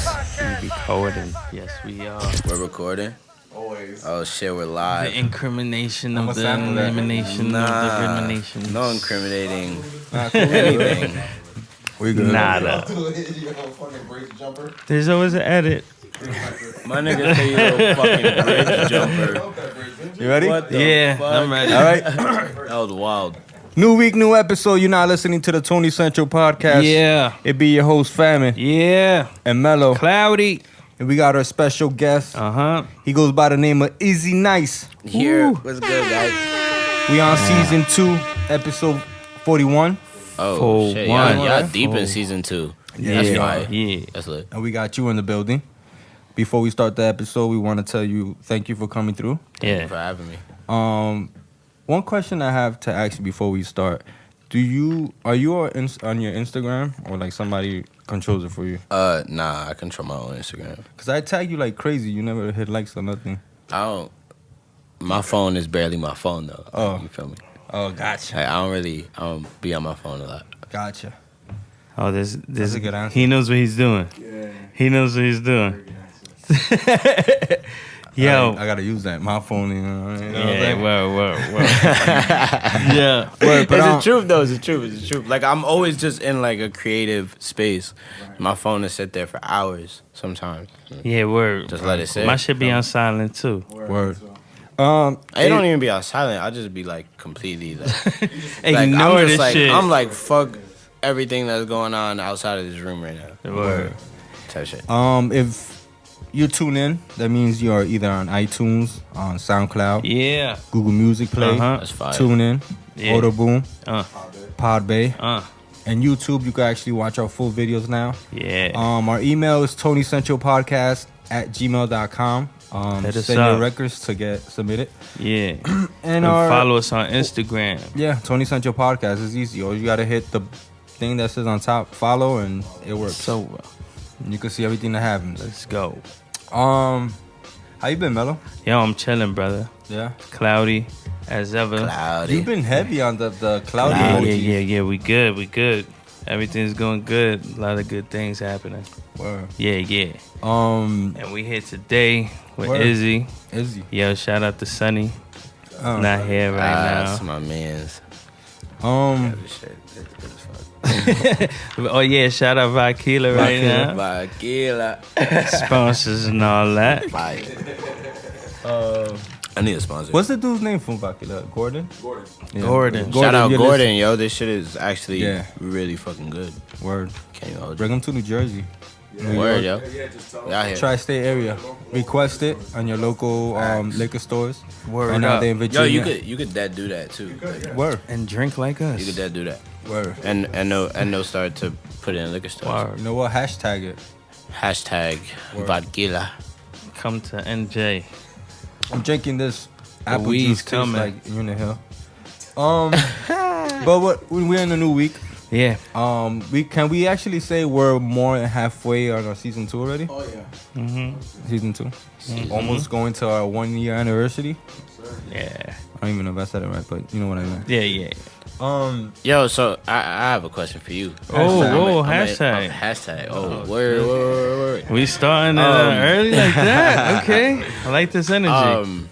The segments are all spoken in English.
Recording. Yes, we are. We're recording? Always. Oh shit, we're live. The incrimination of the elimination of the elimination. No incriminating anything. We good. Nada. There's always an edit. My nigga say you little fucking bridge jumper. You ready? What the Yeah, fuck? I'm ready. All right. That was wild. New week, new episode. You're not listening to the Tony Central podcast. Yeah. It be your host, Famine Yeah. and Mello. Cloudy. And we got our special guest. He goes by the name of IzzyNyce. Here, Woo. what's good, guys? We on season 2, episode 41. Oh, For shit. one. Y'all deep For- in season 2. Yeah. That's Yeah. fire. Yeah. That's lit. And we got you in the building. Before we start the episode, we want to tell you thank you for coming through. Thank you for Yeah. having me. One question I have to ask you before we start. Are you on your Instagram or like somebody controls it for you? Nah, I control my own Instagram. Cause I tag you like crazy. You never hit likes or nothing. I don't. My phone is barely my phone though. Oh. You feel me? Oh, gotcha. Like, I don't be on my phone a lot. Gotcha. Oh, this That's a good answer. He knows what he's doing. Yeah. He knows what he's doing. Yo. I gotta use that. My phone. You know what I mean? Yeah, well. Yeah. Word, but It's the truth though. It's the truth. It's the truth. Like I'm always just in like a creative space. My phone is sit there for hours sometimes. Yeah, word. Just let it sit. My shit be on silent too. Word. I don't even be on silent. I just be like completely like, Ignore I'm this just like shit. I'm like fuck everything that's going on outside of this room right now. Word. Type shit. If you tune in, that means you are either on iTunes, on SoundCloud, Yeah. Google Music Play, That's fire. Tune In, Yeah. Audible, Uh. Podbay, and YouTube. You can actually watch our full videos now. Yeah. Our email is TonyCentralPodcast@gmail.com. Hit us Send your up. records to get submitted. Yeah. And And our follow us on Instagram. Yeah, Tony Central Podcast is easy. All you gotta hit the thing that says on top, follow, and it works. So You can see everything that happens. let's go. How you been, Mello? Yo, I'm chilling, brother. Yeah. Cloudy as ever. Cloudy. You've been heavy on the cloudy. Yeah, emojis. yeah. We good. Everything's going good. A lot of good things happening. Word. Yeah. And And we here today with Word. Izzy. Izzy. Yo, shout out to Sunny. Not here right That's now. my man's. This shit. It's good as fuck. Oh yeah, shout out Vodkila right now. Vodkila. Sponsors and all that. Fire. I need a sponsor. what's the dude's name from Vodkila? Gordon? Yeah. Gordon. Shout out you're Gordon, yo. This shit is actually Yeah. really fucking good. listening. Word. Can't even hold Bring you. him to New Jersey. Word, yo. Y'all here. Tri-state area. Request it on your local liquor stores. Word Right now up. they in Yo, Virginia. you could dead do that too. Like, Word. And drink like us. you could dead do that. Word. And no start to put it in liquor stores. Word. You know what? Hashtag it. Hashtag Word. Vodkila. Come to NJ. I'm drinking this apple weed's juice. Tastes coming. like Unihill. But we're in a new week. Yeah. Can we actually say we're more than halfway on our season 2 already? Oh yeah. Mm-hmm. Season 2, almost going to our 1 year anniversary. Yeah. I don't even know if I said it right, but you know what I mean. Yeah. Yo, so I have a question for you. Hashtag. Hashtag. Oh, word. We starting early like that. Okay. I like this energy.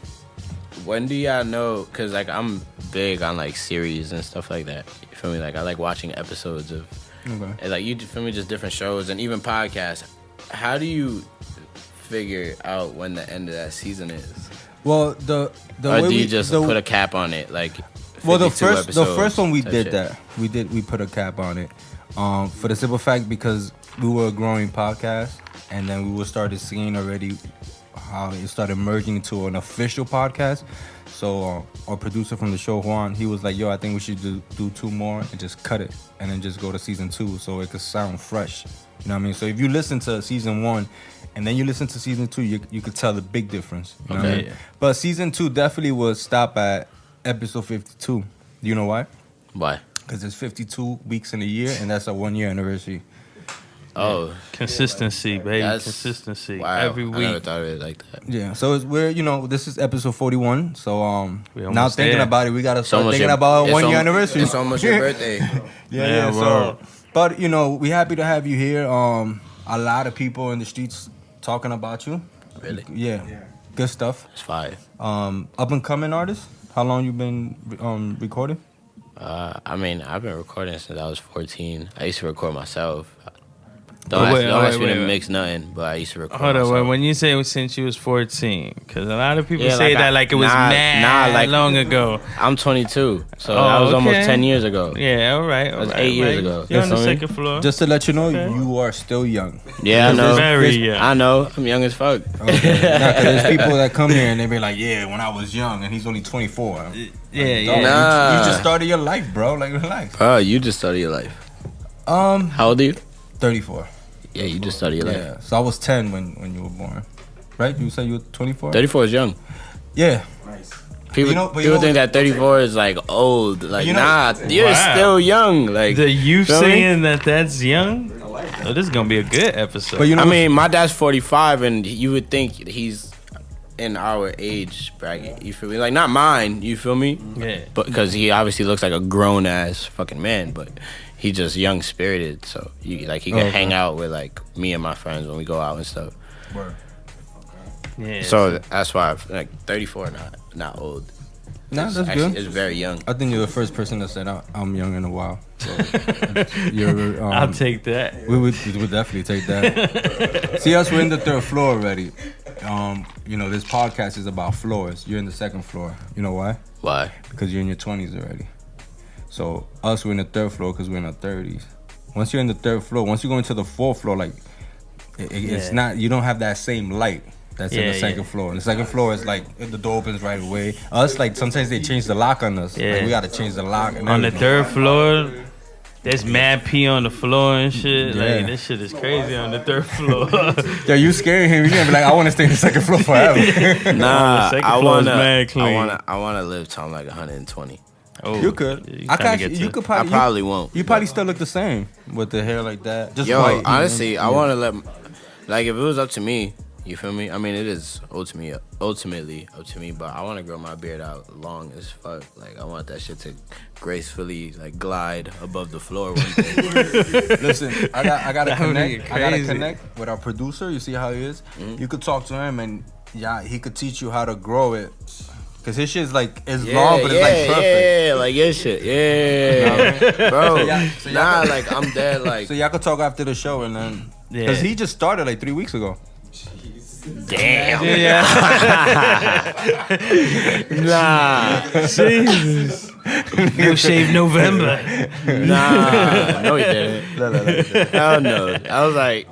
When do y'all know? Cause like I'm big on like series and stuff like that. You feel me? Like I like watching episodes of, Okay. like you feel me? Just different shows and even podcasts. How do you figure out when the end of that season is? Well, the Or way do you we just put a cap on it? Like, well, the 52 first episodes one we type did shit? that. We put a cap on it. For the simple fact because we were a growing podcast, and then we started seeing already how it started merging into an official podcast. So our producer from the show, Juan, he was like, "Yo, I think we should do 2 more and just cut it, and then just go to season 2, so it could sound fresh." You know what I mean? So if you listen to season 1 and then you listen to season 2, you could tell the big difference. You know what I mean? Yeah. But season 2 definitely would stop at episode 52. Do you know why? Why? Because there's 52 weeks in a year, and that's a 1 year anniversary. Oh, consistency, baby. That's- Consistency. wow. Every I never week. thought of it like that. Yeah, so we're this is episode 41. So We now almost thinking there. about it, we gotta start almost thinking your- about our it's 1 year al- anniversary. It's almost your birthday. Yeah, So, word. but we happy to have you here. A lot of people in the streets talking about you. Really? Yeah, good stuff. It's fire. Up and coming artist. How long you been recording? I mean, I've been recording since I was 14. I used to record myself. Oh, Don't wait, ask me wait, to wait. mix nothing, but I used to record Hold on, myself. when you say since you was 14, because a lot of people Yeah, say like that like it was mad like long ago. I'm 22, so Oh, that was almost okay. 10 years ago. Yeah, all right. was 8 years ago. You're on the You feel me? second floor. Just to let you know, Okay. you are still young. Yeah, I know. Very young. I know. I'm young as fuck. Okay. Nah, 'cause there's people that come here and they be like, "Yeah, when I was young," and he's only 24. Yeah, Dog, yeah. Nah. you just started your life, bro. Like, relax. Bro, you just started your life. How old are you? 34. Yeah, you just started your life. Yeah. So I was 10 when you were born, right? You said you were 24. 34 is young. Yeah. People, but people think that 34 is like old. Like, You know- nah, you're Wow. still young. Like, The youth feel me? saying that's young. Oh, this is gonna be a good episode. But you know, I mean, my dad's 45, and you would think he's in our age bracket. You feel me? Like, not mine. You feel me? yeah. But because he obviously looks like a grown ass fucking man, but he just young spirited. So he can Okay. hang out with like me and my friends when we go out and stuff. Word. Yeah. So that's why like 34 not old. Nah, It's that's actually- good. It's very young. I think you're the first person that said I'm young in a while. So you're. I'll take that. We would definitely take that. See us, we're in the third floor already. This podcast is about floors. You're in the second floor. You know why? Why? Because you're in your 20s already. So us, we're in the third floor because we're in our 30s. Once you're in the third floor, once you go into the fourth floor, like it's Yeah. not. You don't have that same light that's in Yeah, the second yeah. floor. And the second floor is like the door opens right away. Us, like sometimes they change the lock on us. Yeah. Like we got to change the lock. And On the everything. third floor, there's mad pee on the floor and shit. Yeah. Like this shit is crazy on the third floor. Yo, you scaring him? You're gonna be like, I want to stay in the second floor forever. Nah, second I floor is wanna, mad clean. I wanna live till I'm like 120. Oh, You could. you I tryna can. get You to- could I probably. probably won't. You probably still look the same with the hair like that. Just Yo, white. honestly, Yeah. I want to let, like, if it was up to me, you feel me? I mean, it is ultimately up to me, but I want to grow my beard out long as fuck. Like, I want that shit to gracefully, like, glide above the floor one day. Listen, I gotta That would be connect. I gotta crazy. connect with our producer. You see how he is? Mm-hmm. You could talk to him and he could teach you how to grow it. Cause his shit's like it's Yeah, long, but it's like perfect. Yeah, like your shit. Yeah, bro. So y'all could- like, I'm dead, like, So y'all could talk after the show and then. Yeah. Cause he just started like 3 weeks ago. damn. Yeah. Nah, Jesus. No shave November. nah. No, he didn't. Hell no. I was like,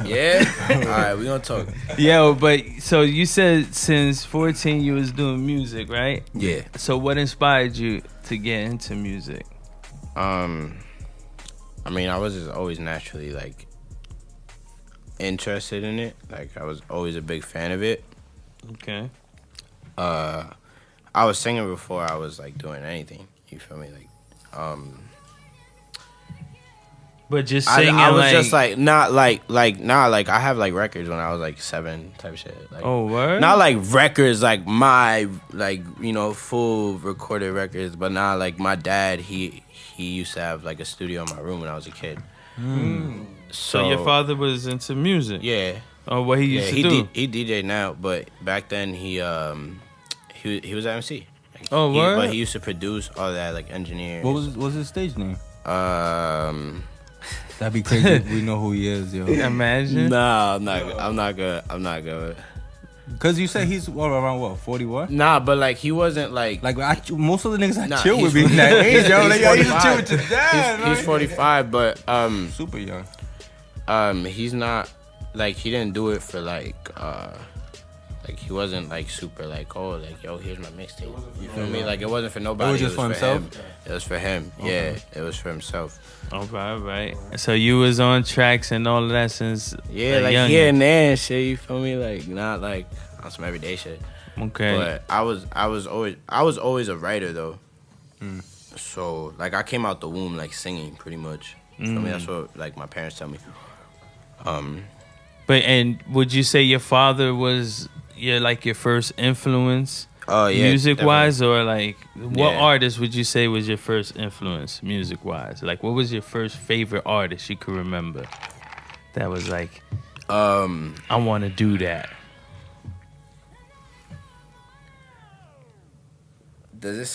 yeah? All right, we gonna talk. Yo, but so you said since 14 you was doing music, right? Yeah. So what inspired you to get into music? I mean, I was just always naturally like interested in it. Like, I was always a big fan of it. Okay. I was singing before I was like doing anything. You feel me? Like, But just singing I was like, just like not like I have like records when I was like 7 type shit. Like, oh, word? not like records like my like full recorded records, but not like my dad. He used to have like a studio in my room when I was a kid. So your father was into music? Yeah. Oh, what he used to do? He DJ now, but back then he was an MC. Like, Oh, word? But he used to produce all that, like engineer. What was his stage name? Um, That'd be crazy if we know who he is, yo. Imagine. nah, I'm not good. Cause you said he's around what, 41? Nah, but like he wasn't like Most of the niggas I Nah, chill with he's- be in that age, yo. Like, yo, you should 45. chill with your dad. he's like. 45, but Super young. he's not like he didn't do it for like he wasn't like super like, oh, like, yo, here's my mixtape. You feel me? Like, it wasn't for nobody. It was just for himself? him. It was for him. Okay. Yeah, it was for himself. Right. So you was on tracks and all of that since Yeah, a like youngin'. here and there and shit. You feel me? Like, not like on some everyday shit. Okay. But I was always a writer though. So like I came out the womb like singing pretty much. I mean that's what like my parents tell me. But and would you say your father was your first influence? Oh yeah, music wise, or like what Yeah. artist would you say was your first influence music wise? Like what was your first favorite artist you could remember that was like, I want to do that? Does it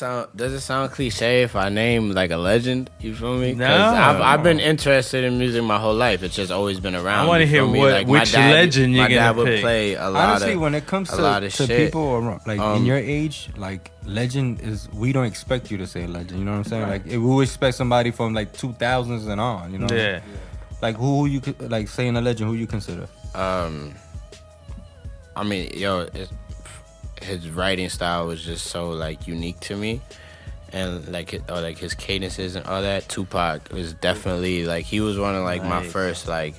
sound cliche if I name like a legend? You feel me? 'Cause No. I've been interested in music my whole life. It's just always been around. I wanna you hear feel me? what- Like, which legend you're my dad gonna would pick. play a lot Honestly, of when it comes a lot of to shit. people or, like in your age, like legend is, we don't expect you to say legend. You know what I'm saying? Like we would expect somebody from like 2000s and on. You know? Yeah. Like who you could like saying a legend? Who you consider? I mean, his writing style was just so like unique to me, and like his cadences and all that. Tupac was definitely like he was one of like my first like.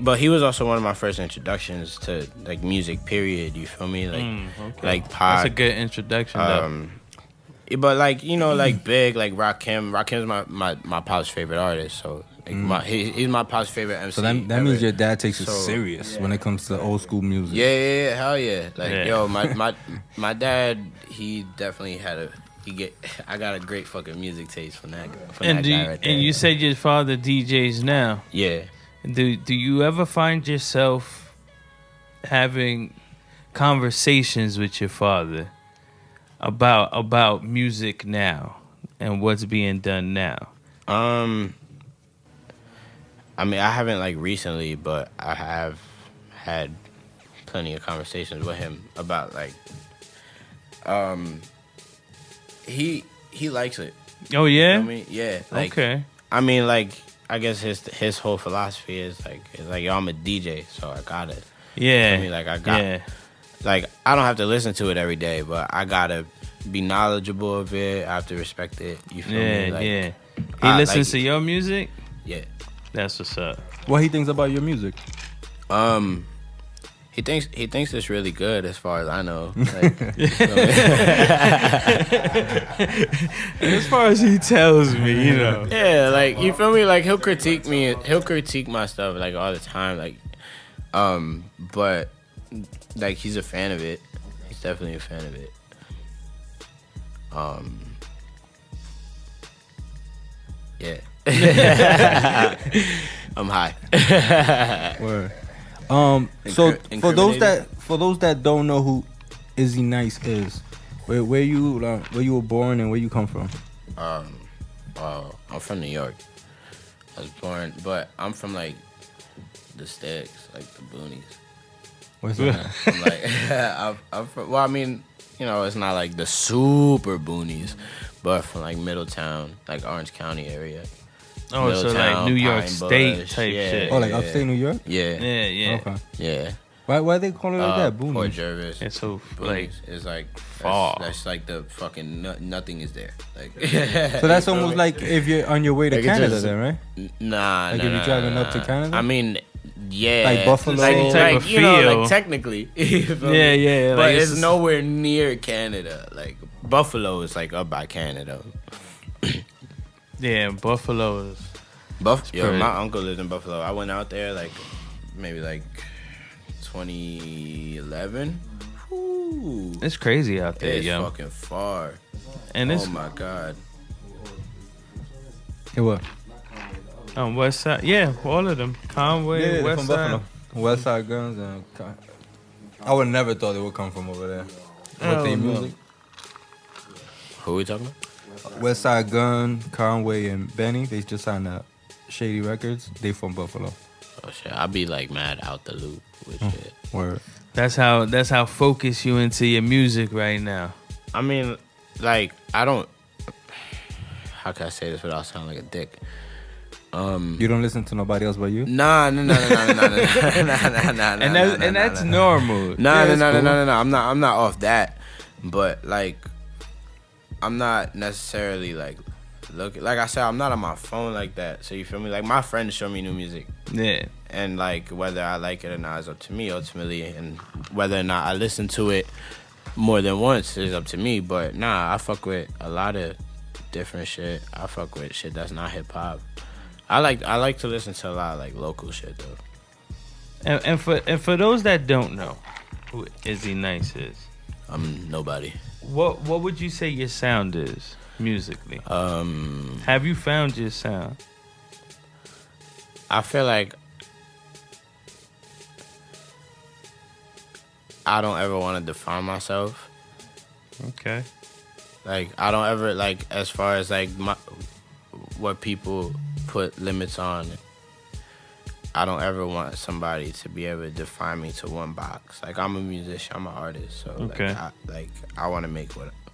But he was also one of my first introductions to like music. Period. You feel me? Like like pop. That's a good introduction. Though. But like like Big, like Rakim. Rakim's my pop's favorite artist. So like he's my pop's favorite MC. So that ever. means your dad takes it So, serious when it comes to old school music. Yeah, hell yeah. Like Yeah. yo, my dad, he definitely had I got a great fucking music taste from that And guy right there. and you said your father DJs now. Yeah. Do you ever find yourself having conversations with your father about music now and what's being done now? I mean, I haven't like recently, but I have had plenty of conversations with him about like he likes it. Oh yeah. You know what I mean? Yeah. Like, Okay. I mean, like, I guess his whole philosophy is like yo, I'm a DJ, so I got it. Yeah. I mean, like like I don't have to listen to it every day, but I gotta be knowledgeable of it. I have to respect it. You feel me? Like, yeah. He listens like, to your music. Yeah. That's what's up. What he thinks about your music? He thinks it's really good as far as I know. Like, As far as he tells me, you know. yeah, like you feel me? Like he'll critique me. He'll critique my stuff like all the time. Like, but like he's a fan of it. He's definitely a fan of it. Yeah. I'm high. Word. So for those Incriminating? that don't know who IzzyNyce is, where you were born and where you come from? I'm from New York. I was born, but I'm from like the sticks, like the boonies. Where's that? I'm like, I'm from, well, I mean, you know, it's not like the super boonies, but from like Middletown, like Orange County area. Oh, so like Middletown, New York Pine State Bush, type yeah. shit. Oh, like upstate New York? Yeah, Yeah. Okay. yeah. Why they call it like that? Port Boonies. Jervis. And so like Boonies is like far. That's like the fucking nothing is there. Like, So that's almost like if you're on your way to Like, it Canada, just- then, right? Nah, Like nah, if you're nah, driving nah, up to nah. Canada? I mean, yeah, Like Buffalo? Same type of you know, feel. like technically, you feel Yeah, me? yeah, but like, it's, it's just- nowhere near Canada. Like Buffalo is like up by Canada. yeah, Buffalo is. Yo, pretty- my uncle lives in Buffalo. I went out there like maybe like 2011. Ooh, It's crazy out there, it's yo. fucking far. And it's Oh my god. Hey, what? on West Side. Yeah, all of them. Conway, they're West from Side. Buffalo. West Side Guns and I would never thought they would come from over there. With their music. Who we talking about? West Side Gun, Conway, and Benny. They just signed up Shady Records. They from Buffalo. Oh shit, I'll be like mad out the loop with shit. Word. That's how focused you into your music right now. I mean, like, I don't. How can I say this without sounding like a dick? You don't listen to nobody else but you? Nah. And that's normal. No. that's cool. I'm not off that, but like, I'm not necessarily like looking. Like I said, I'm not on my phone like that. So you feel me? Like my friends show me new music, Yeah. and like whether I like it or not is up to me ultimately, and whether or not I listen to it more than once is up to me. But nah, I fuck with a lot of different shit. I fuck with shit that's not hip hop. I like to listen to a lot of like local shit though. And for those that don't know who IzzyNyce is, I'm nobody. what would you say your sound is musically? Have you found your sound? I feel like I don't ever want to define myself. Okay. Like I don't ever like as far as like what people put limits on. I don't ever want somebody to be able to define me to one box. Like I'm a musician, I'm an artist, so okay. I want to make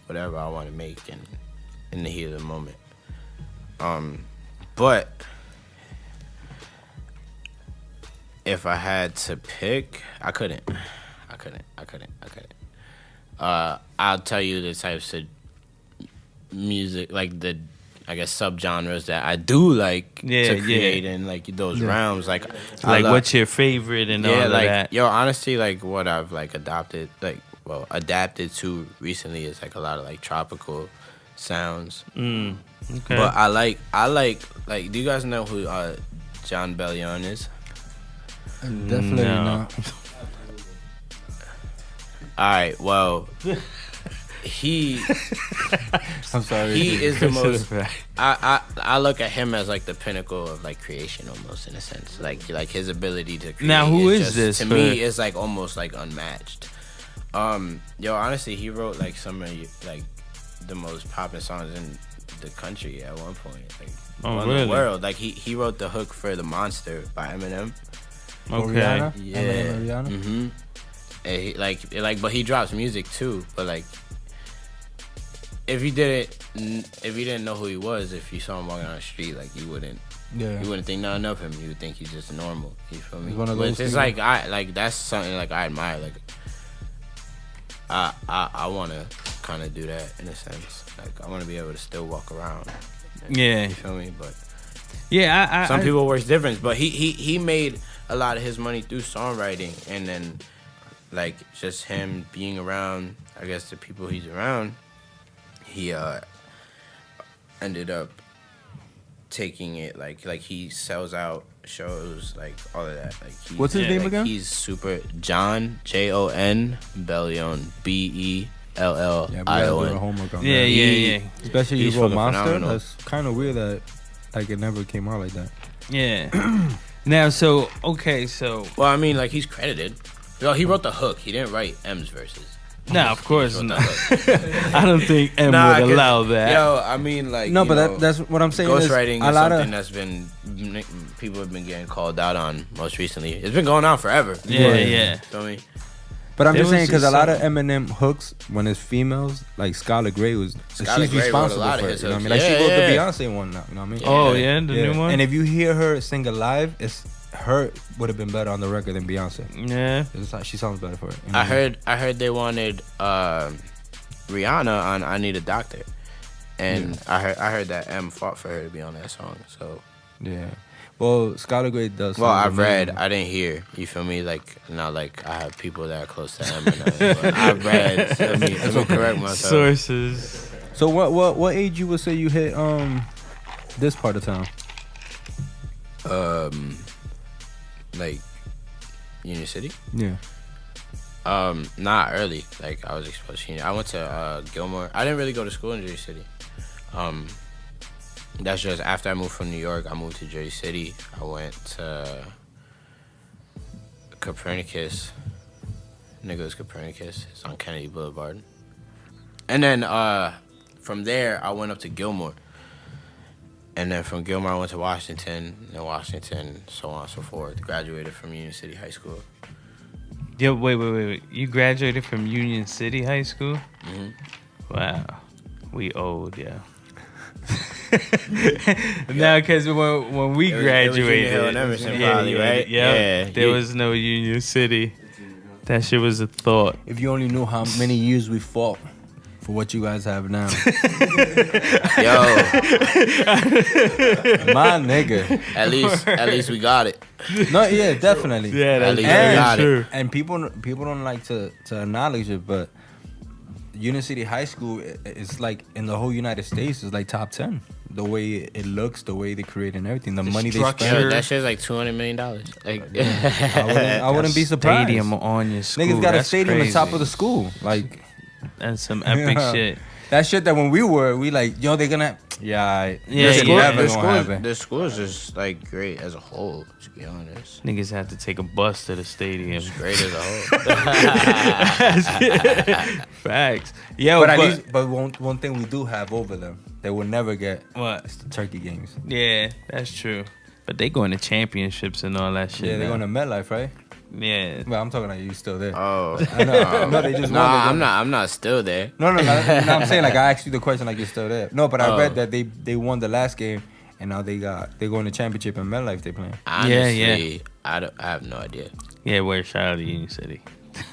whatever I want to make in the heat of the moment. But if I had to pick, I couldn't. I'll tell you the types of music, like the, I guess, subgenres that I do like to create in like those realms. Like what's your favorite and all of like, that? Yo, honestly, like what I've like adapted to recently is like a lot of like tropical sounds. Okay. But I like do you guys know who Jon Bellion is? Definitely not. All right, well, I'm sorry. He is the most. I look at him as like the pinnacle of like creation, almost in a sense. Like his ability to create. Now, who is this? To me, is like almost like unmatched. Yo, honestly, he wrote like some of like the most popular songs in the country at one point. Like really? The world. Like he wrote the hook for "The Monster" by Eminem. Okay. Rihanna? Yeah. Eminem and Rihanna? Mm-hmm. And but he drops music too. But like, if you didn't know who he was, if you saw him walking on the street, like you wouldn't think nothing of him. You would think he's just normal. You feel me? But it's like that's something like I admire. Like I want to kind of do that in a sense. Like I want to be able to still walk around. Yeah. You feel me? But yeah, some people work different. But he made a lot of his money through songwriting, and then like just him being around, I guess, the people he's around, he ended up taking it like he sells out shows, like all of that. Like what's his name again? He's super Jon Jon Bellion BELLION. Yeah. Especially you wrote Monster. Phenomenal. That's kind of weird that like it never came out like that. Yeah. Now, so well, I mean, like he's credited. Yo, he wrote the hook. He didn't write M's verses. Nah, of course not. I don't think M would allow that. Yo, I mean, like no, but that's what I'm saying. Ghostwriting is something that's been people have been getting called out on most recently. It's been going on forever. Yeah. Feel me? But I'm just saying because a lot of Eminem hooks, when it's females, like Skylar Grey she's responsible for it. You know what I mean? Like she wrote the Beyonce one now. You know what I mean? Oh yeah, the new one. And if you hear her sing it live, her would have been better on the record than Beyonce. Yeah, she sounds better for it. You know I heard they wanted Rihanna on "I Need a Doctor," and I heard that M fought for her to be on that song. So yeah. Well, Skylar Grey does. Well, I've read. I didn't hear. You feel me? Like not like I have people that are close to Eminem. But I've read. Let me correct myself. Sources. So what age you would say you hit this part of town? Like Union City. Yeah. Not early. Like I was exposed to. I went to Gilmore. I didn't really go to school in Jersey City. That's just after I moved from New York. I moved to Jersey City. I went to Copernicus. Nicholas Copernicus. It's on Kennedy Boulevard. And then from there, I went up to Gilmore. And then from Gilmore, I went to Washington. And Washington, so on and so forth. Graduated from Union City High School. Yo, wait. You graduated from Union City High School? Mm-hmm. Wow. We old, yeah. Now, because when we graduated, it was Emerson, probably, right? Yeah, there was no Union City. That shit was a thought. If you only knew how many years we fought for what you guys have now. Yo, my nigga. At least we got it. No, yeah, definitely. Yeah, at least we got true. And people don't like to acknowledge it, but Union City High School is like in the whole United States is like top 10. The way it looks, the way they create and everything, the money they structure. spend. Yo, that shit's like $200 million. Like, I wouldn't be surprised. Stadium on your school. Niggas got That's a stadium crazy. on top of the school. Like That's some epic Yeah. shit. that shit that when we like, yo, they're gonna Yeah, This yeah. never gonna happen. the school is just like great as a whole. To be honest, Niggas have to take a bus to the stadium. it's great as a whole. Facts. Yo, But at least, but one thing we do have over them, they will never get what? is the turkey games. Yeah, that's true. But they going to championships and all that shit. Yeah, they're now. going to MetLife, right? Yeah. Well, I'm talking like you still there. Oh, I know. No, they just won. nah, They I'm go- not. I'm not still there. No, I'm saying like I asked you the question like you're still there. No, but I Oh. read that they won the last game and now they're going to championship in MetLife. They playing. Honestly, I have no idea. Yeah, where shout out to Union City.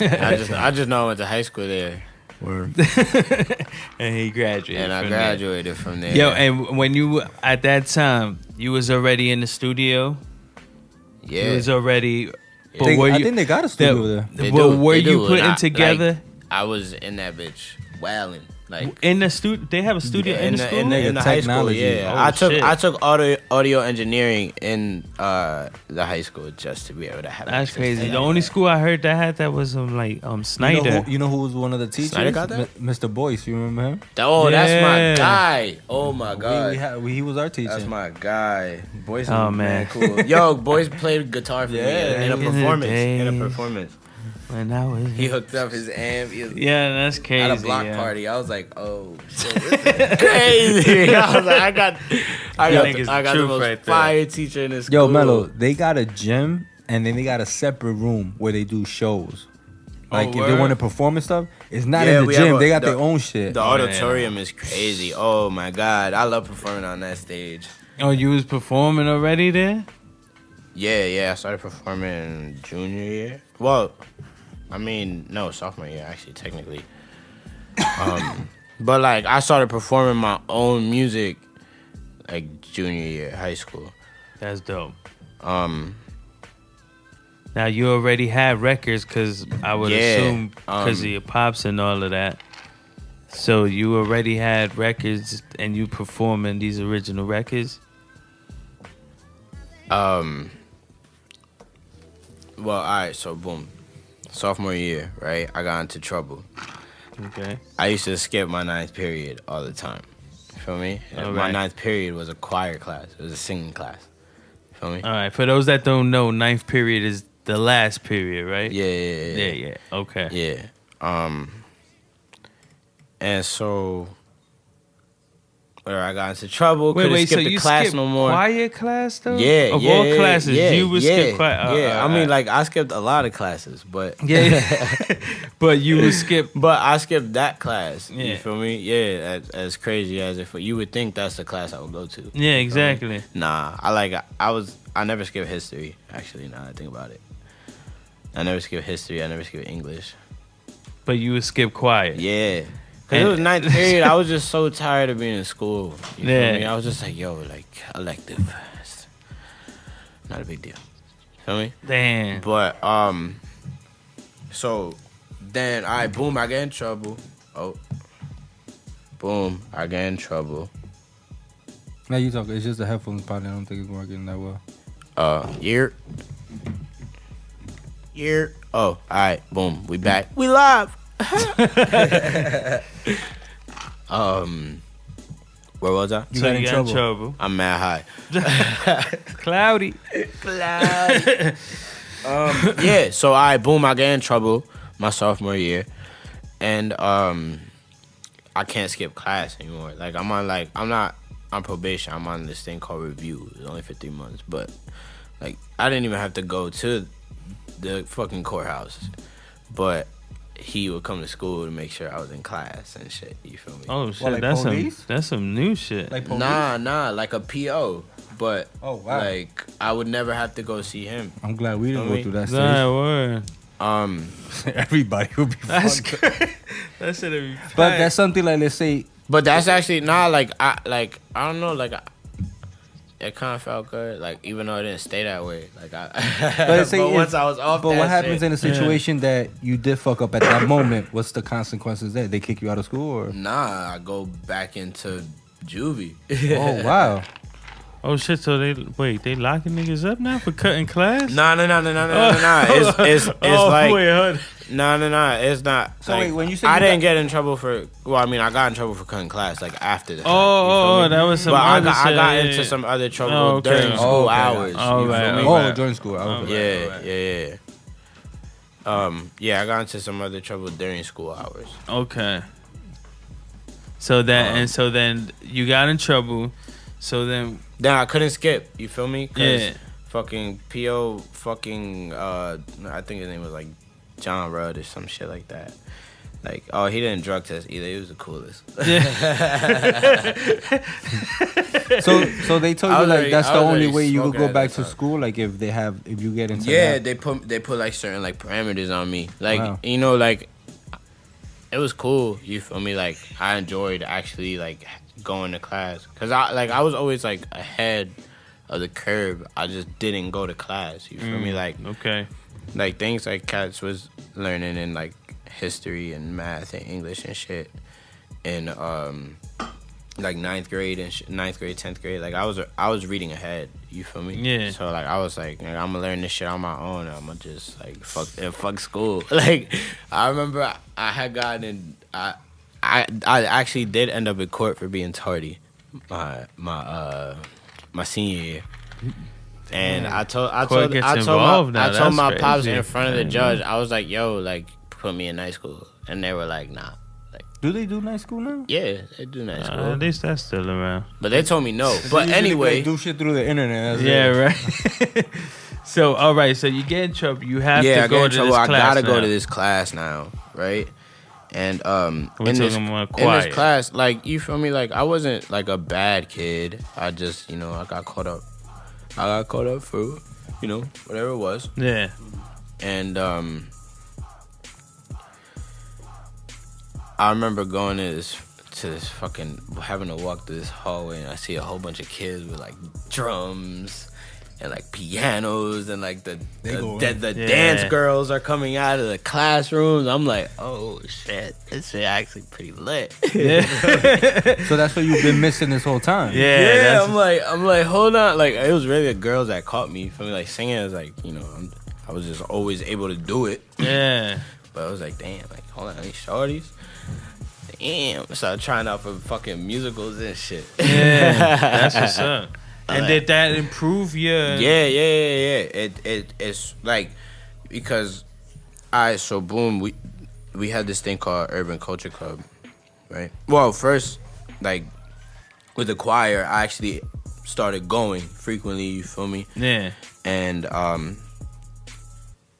I just know I went to high school there, Word. And he graduated. and I from there. graduated from there. Yo, and when you at that time, you was already in the studio. You yeah, was already. But I were you? think they got a studio over there. They But do, were they you do. putting And together I was in that bitch wailing like. in the studio? They have a studio in the school. in the high school, Technology. yeah. Oh, shit. I took audio engineering in the high school just to be able to have. That's access to crazy. that. The only school I heard that had that was Snyder. You know who was one of the teachers? Snyder got that? Mr. Boyce. You remember him? Oh, that's Yeah. my guy. Oh my god. He was our teacher. That's my guy. Boys, Oh, man, man. cool. Yo, boys played guitar for me in a Back in the performance. In a days. performance, When I was he hooked up his amp. He was yeah, that's crazy. at a block yeah. party. I was like, oh, shit, this is crazy. I was like, I got niggas the truth most right there. fire teacher in this school. Yo, Mello, they got a gym and then they got a separate room where they do shows. Like if they word? want to perform and stuff, it's not Yeah, in the we have gym. a- They got the- their own shit. The Oh, yeah. auditorium is crazy. Oh my god, I love performing on that stage. Oh, you was performing already there? Yeah, I started performing junior year. Well, I mean, no, sophomore year actually, technically. But like, I started performing my own music like junior year, high school. That's dope. Um, Now you already had records, cause I would Yeah, assume because of your pops and all of that. So you already had records and you performing these original records. well, all right, so boom, sophomore year, right? I got into trouble. Okay. I used to skip my ninth period all the time. You feel me? All My right. ninth period was a choir class. It was a singing class. You feel me? All right. For those that don't know, ninth period is the last period, right? Yeah. Okay. Yeah. And so, I got into trouble. Couldn't skip so the you class skipped no more. choir class though? Yeah, Of yeah, all yeah, classes, yeah, you would yeah, skip choir. Yeah, I mean, like I skipped a lot of classes, but yeah, but you would skip. but I skipped that class. Yeah. You feel me? Yeah, as crazy as if you would think that's the class I would go to. Yeah, exactly. Nah, I never skipped history. Actually, now that I think about it, I never skipped history. I never skipped English. But you would skip choir. Yeah. Cause it was ninth period. I was just so tired of being in school. You feel Yeah. me? I was just like, yo, like elective. It's not a big deal. Feel me? Damn. But so then boom, I get in trouble. Oh. Boom, I get in trouble. Now you talk. It's just the headphones probably. I don't think it's working that well. Year. Oh, alright, boom, we back. We live. Where was I? So you got in trouble. I'm mad high. Cloudy. Yeah, so boom, I get in trouble my sophomore year. And I can't skip class anymore. Like I'm not on probation. I'm on this thing called review. It's only for 3 months. But like I didn't even have to go to the fucking courthouse. But he would come to school to make sure I was in class and shit. You feel me? Oh shit, like that's police? some new shit. Like police? Nah, like a PO. But Oh, wow. like I would never have to go see him. I'm glad we didn't Feel go me? through that stage. Nah, word. Everybody would be That's fucked up. crazy. That should have been. But that's something like, let's say, But that's actually not like I don't know, like it kind of felt good. Like even though it didn't stay that way. Like But once I was off. But that what happens shit, in a situation that you did fuck up at that moment? What's the consequences there? They kick you out of school or? Nah, I go back into juvie. Oh wow. Oh shit! So they locking niggas up now for cutting class? No. It's like wait, hold on. no. It's not. So like, wait, when you say I you didn't get in trouble for. Well, I mean, I got in trouble for cutting class like after the fact, Oh, that was some But I other got shit. into some other trouble Oh, okay. during school Okay. hours. Oh, you right, feel me? oh, Oh, during school. Okay. Yeah. I got into some other trouble during school hours. Okay. So that and so then you got in trouble. So then Then I couldn't skip. You feel me? 'Cause yeah. fucking P.O. fucking I think his name was like John Rudd or some shit like that. Like, oh, he didn't drug test either. He was the coolest. So they told you like that's the only way you could go smoking back at to that time. school. Like if you get into Yeah, that. they put like certain like parameters on me. Like Wow. you know, like it was cool. You feel me? Like I enjoyed actually like going to class because I was always like ahead of the curve. I just didn't go to class. You feel me? Like Okay. like things like cats was learning in like history and math and English and shit in like 9th grade and 10th grade. Like I was reading ahead. You feel me? Yeah. So like I was like I'm gonna learn this shit on my own. I'm gonna just like fuck school. Like I remember I had gotten in. I actually did end up in court for being tardy my senior year. And I told my That's pops crazy. in front of the judge, I was like, yo, like put me in night school. And they were like, nah. Like, Do they do night school now? yeah, they do night school. At least that's still around. But they told me no. But Usually anyway, they do shit through the internet. That's Yeah, it. right. So all right, so you get in trouble. You have yeah, to I go get in to trouble. this I class gotta go now. to this class now, right? And We're in this talking about quiet. class, like you feel me, like I wasn't like a bad kid. I just, I got caught up. I got caught up for, whatever it was. Yeah. And I remember going to this fucking having to walk through this hallway, and I see a whole bunch of kids with like drums and like pianos, and like the dance girls are coming out of the classrooms. I'm like, oh shit, this shit actually pretty lit. Yeah. So that's what you've been missing this whole time. Yeah. I'm like, hold on, like it was really the girls that caught me. For me, like singing is like, I was just always able to do it. Yeah. But I was like, damn, like hold on, these shorties. Damn, I started trying out for fucking musicals and shit. Yeah. That's what's up. And did that improve your? Yeah. It's like because so boom, we had this thing called Urban Culture Club, right? Well, first, like with the choir, I actually started going frequently. You feel me? Yeah. And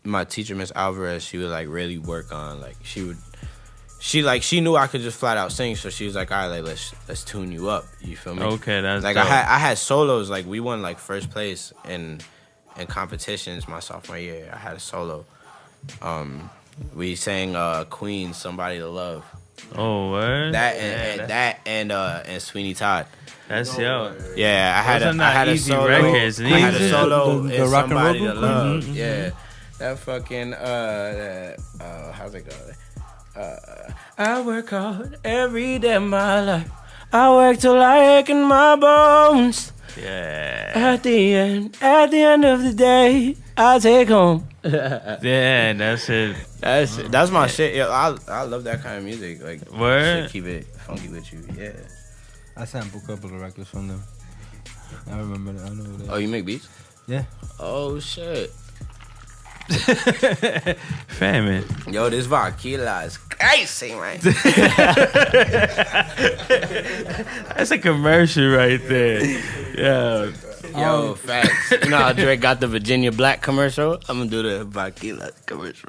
my teacher, Miss Alvarez, she would like really work on like she knew I could just flat out sing, so she was like, all right, like let's tune you up. You feel me? Okay, that's like dope. I had solos. Like we won like first place in competitions my sophomore year. I had a solo. We sang Queen, Somebody to Love. Oh, word. And Sweeny Todd. That's yo. Yeah, I had a easy solo. records. I had a solo the in rock and roll Somebody to group? Love. Mm-hmm. Yeah, that fucking how's it go? I work hard every day of my life. I work till I ache in my bones. Yeah. At the end of the day, I take home. Yeah, that's it. That's my shit. Yo, I love that kind of music. Like, Word? shit, keep it funky with you. Yeah. I sampled a couple of records from them. I remember that. I know that. Oh, you make beats? Yeah. Oh shit. Famine. Yo, this Vodkila is crazy, man. That's a commercial right there. Yeah. Yo, facts. You know how Drake got the Virginia Black commercial? I'm gonna do the Vodkila commercial.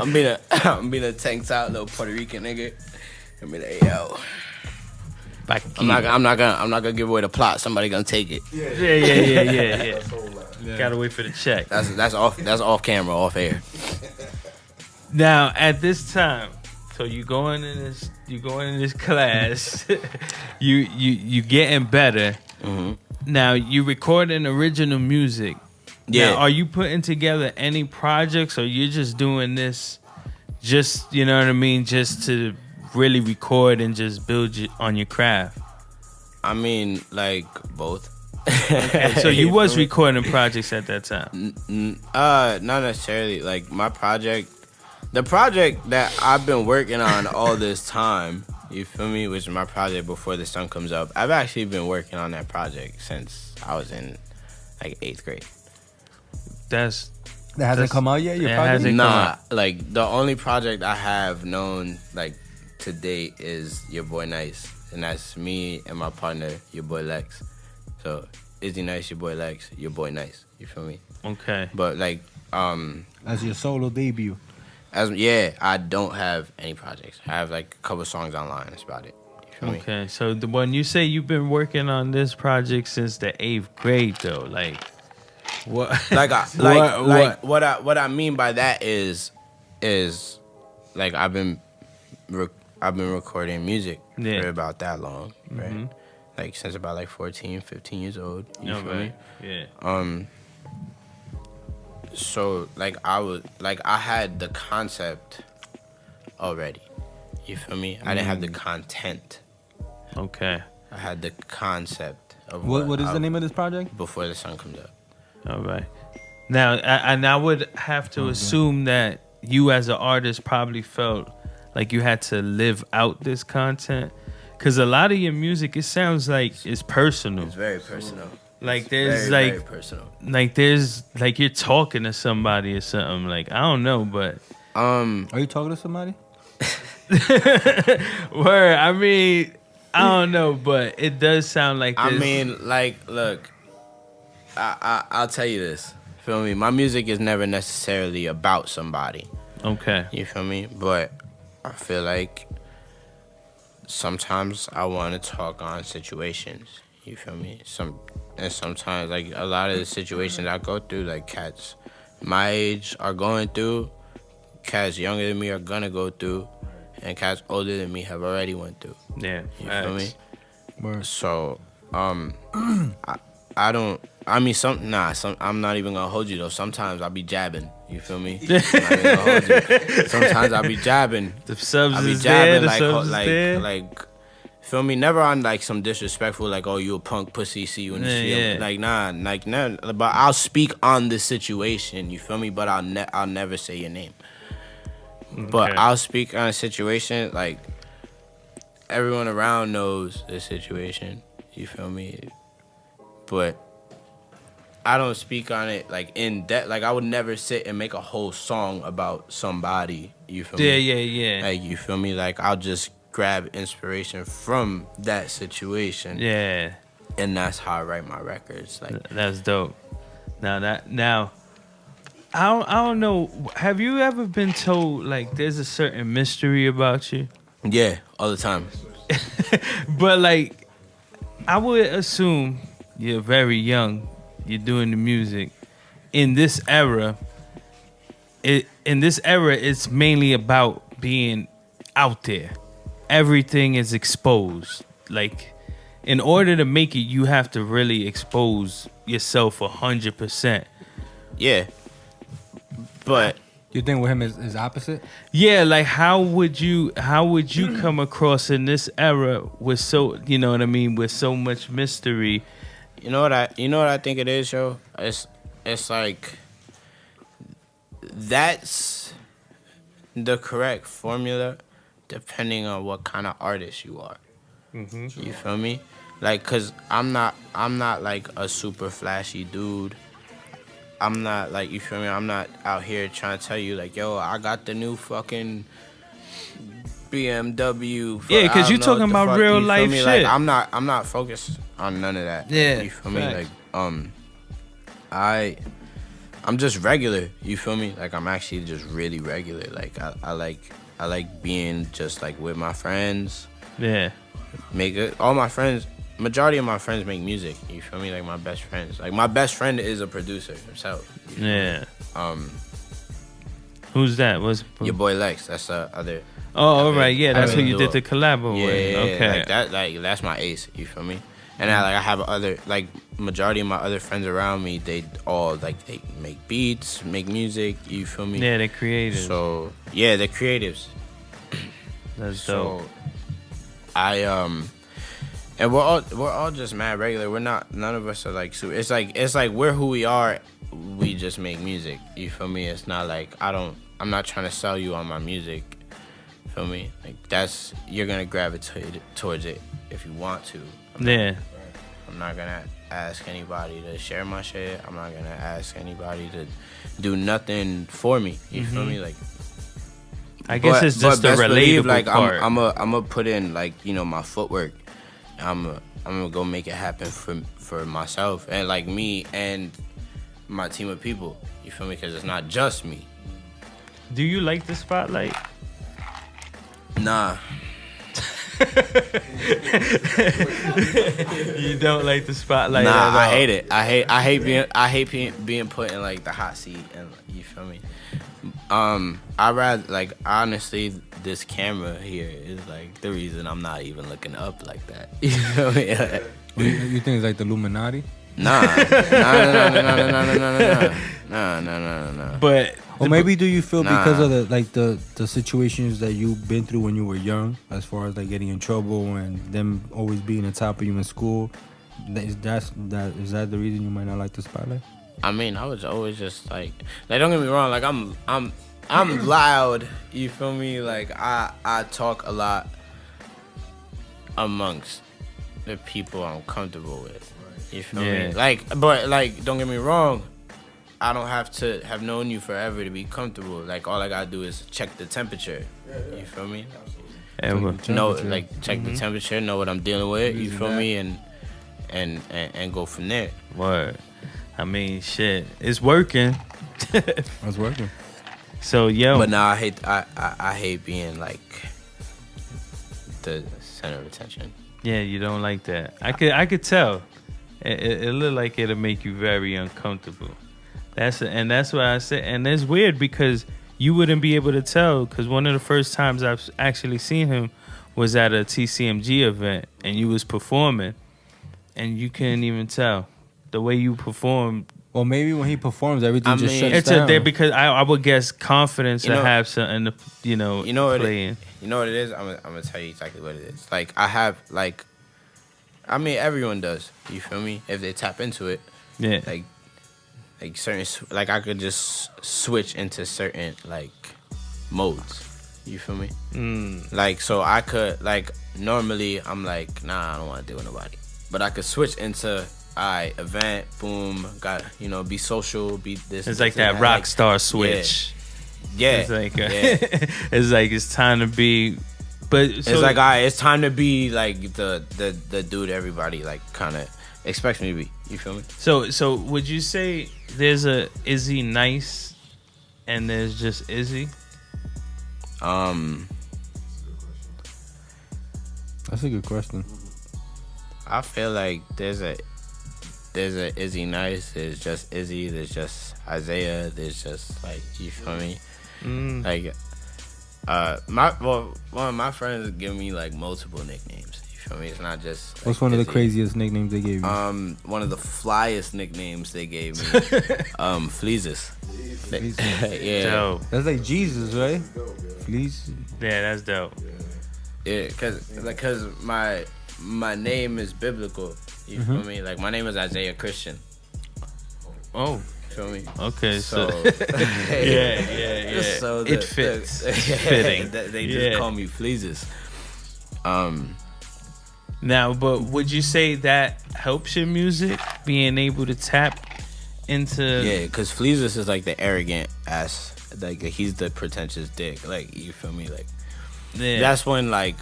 I'm being a tank top little Puerto Rican nigga. I'm be like, yo. I'm not gonna give away the plot. Somebody gonna take it. Yeah. Gotta wait for the check. That's off camera, off air. Now, at this time, so you going in this You going in this class. you getting better. Mm-hmm. Now you recording original music. Yeah. Now, are you putting together any projects, or you're just doing this, just you know what I mean, just to really record and just build on your craft? I mean, like both. Okay, so you was recording projects at that time. Not necessarily. Like my project, the project that I've been working on all this time, you feel me, which is my project Before the Sun Comes Up. I've actually been working on that project since I was in like 8th grade. That hasn't come out yet. Your project? hasn't come out. Like the only project I have known like to date is Your Boy Nice, and that's me and my partner, Your Boy Lex. So IzzyNyce, Your Boy Lex, Your Boy Nice. You feel me? Okay. But like As your solo debut. I don't have any projects. I have like a couple songs online. That's about it. You feel me? Okay. So when you say you've been working on this project since the 8th grade, though, like what? What I mean by that is like I've been recording music for about that long, right? Mm-hmm. Like since about like 14, 15 years old. You feel right. me? Yeah. So like I had the concept already. You feel me? I didn't have the content. Okay. I had the concept of What is the name of this project? Before the Sun Comes Up. All right. Now, I would have to assume that you as an artist probably felt like you had to live out this content, because a lot of your music, it sounds like it's personal. It's very personal. Like there's very personal. Like there's like you're talking to somebody or something. Like I don't know, but Are you talking to somebody? word. I mean, I don't know, but it does sound like this. I mean, like, look, I'll tell you this. Feel me? My music is never necessarily about somebody. Okay. You feel me? But I feel like sometimes I want to talk on situations. You feel me? Sometimes, like, a lot of the situations I go through, like, cats my age are going through, cats younger than me are gonna go through, and cats older than me have already went through. Yeah. You feel me? Word. So, I don't. I mean, I'm not even gonna hold you though. Sometimes I'll be jabbing. You feel me? I'm not even gonna hold you. Sometimes I'll be jabbing. The subs I'll be is there. jabbing The subs is there. like. Feel me? Never on like some disrespectful, like, oh, you a punk pussy, see you in the street. Yeah. Like, nah, like, no. But I'll speak on the situation. You feel me? But I'll never say your name. But Okay. I'll speak on a situation like everyone around knows the situation. You feel me? But I don't speak on it like in depth. Like I would never sit and make a whole song about somebody. You feel me? Yeah. Like you feel me? Like I'll just grab inspiration from that situation. Yeah. And that's how I write my records. Like That's dope. Now, I don't know. Have you ever been told like there's a certain mystery about you? yeah, all the time. But like, I would assume you're very young. You're doing the music in this era. It's mainly about being out there. Everything is exposed. Like, in order to make it, you have to really expose yourself 100%. Yeah. But You think with him is opposite? Yeah, like how would you come across in this era with so, you know what I mean, with so much mystery? you know what I think it is, yo? It's like that's the correct formula depending on what kind of artist you are. Mm-hmm. You feel me? Like, cause I'm not like a super flashy dude. I'm not like, you feel me? I'm not out here trying to tell you like, yo, I got the new fucking BMW. Yeah, cause you talking about real life shit. Like, I'm not focused on none of that. Yeah, you feel me? facts. Like, I'm just regular. You feel me? Like, I'm actually just really regular. Like, I like being just like with my friends. Yeah. All my friends. Majority of my friends make music. You feel me? Like my best friends. Like my best friend is a producer himself. Yeah. Who's that? Your boy Lex. That's the other. Oh, all right, yeah, that's who you did the collab with. Yeah, Okay, that's my ace. You feel me? And I have other majority of my other friends around me. They all they make beats, make music. You feel me? Yeah, they're creatives. So yeah, they're creatives. That's dope. And we're all just mad regular. We're not. None of us are like. It's like we're who we are. We just make music. You feel me? It's not like I'm not trying to sell you on my music. Feel me? Like you're gonna gravitate towards it if you want to. I'm not gonna ask anybody to share my shit. I'm not gonna ask anybody to do nothing for me. You feel me? Like, I guess it's just the relatable part. I'm gonna put in my footwork. I'm gonna go make it happen for myself and me and my team of people. You feel me? Because it's not just me. Do you like the spotlight? Nah. You don't like the spotlight? Nah, at all. I hate it. I hate being put in the hot seat, and you feel me. I rather honestly, this camera here is the reason I'm not even looking up like that. You feel me? You think it's like the Illuminati? Nah. But or maybe do you feel because of the situations that you've been through when you were young, as far as getting in trouble and them always being on top of you in school, is that the reason you might not like the spotlight? I mean, I was always just don't get me wrong, I'm loud, you feel me? I talk a lot amongst the people I'm comfortable with. You feel me? But don't get me wrong, I don't have to have known you forever to be comfortable. All I gotta do is check the temperature. You feel me? Check the temperature, know what I'm dealing with. You feel me? And go from there. Word. I mean, shit, it's working. It's working. So yo, but nah, I hate being the center of attention. Yeah, you don't like that. I could tell. It looked like it'll make you very uncomfortable. That's why I said. And it's weird because you wouldn't be able to tell, because one of the first times I've actually seen him was at a TCMG event, and you was performing, and you couldn't even tell the way you performed. Well, maybe when he performs, everything just shuts down. Because I would guess confidence to have something to You know play in. You know what it is? I'm gonna tell you exactly what it is. I have I mean, everyone does. You feel me? If they tap into it, yeah. Certain, I could just switch into certain modes. You feel me? So I could normally I'm nah, I don't want to deal with nobody, but I could switch into event, boom, got be social, be this. It's that rock star switch. Yeah. It's it's time to be. But so, it's it's time to be the dude everybody kind of expects me to be. You feel me? So would you say there's a IzzyNyce and there's just Izzy? That's a good question. I feel like there's a IzzyNyce, there's just Izzy, there's just Isaiah, there's just you feel me? One of my friends give me multiple nicknames. You feel me? It's not just. What's one of the craziest nicknames they gave you? One of the flyest nicknames they gave me, Fleezes. Yeah, dope. That's like Jesus, right? Fleeze. Yeah, that's dope. Yeah, cause my name is biblical. You feel me? My name is Isaiah Christian. Oh. Feel me? Okay, so yeah. So it fits. It's fitting. They just call me Fleezes. Now, but would you say that helps your music, being able to tap into? Yeah, because Fleezes is the arrogant ass. He's the pretentious dick. You feel me? That's when I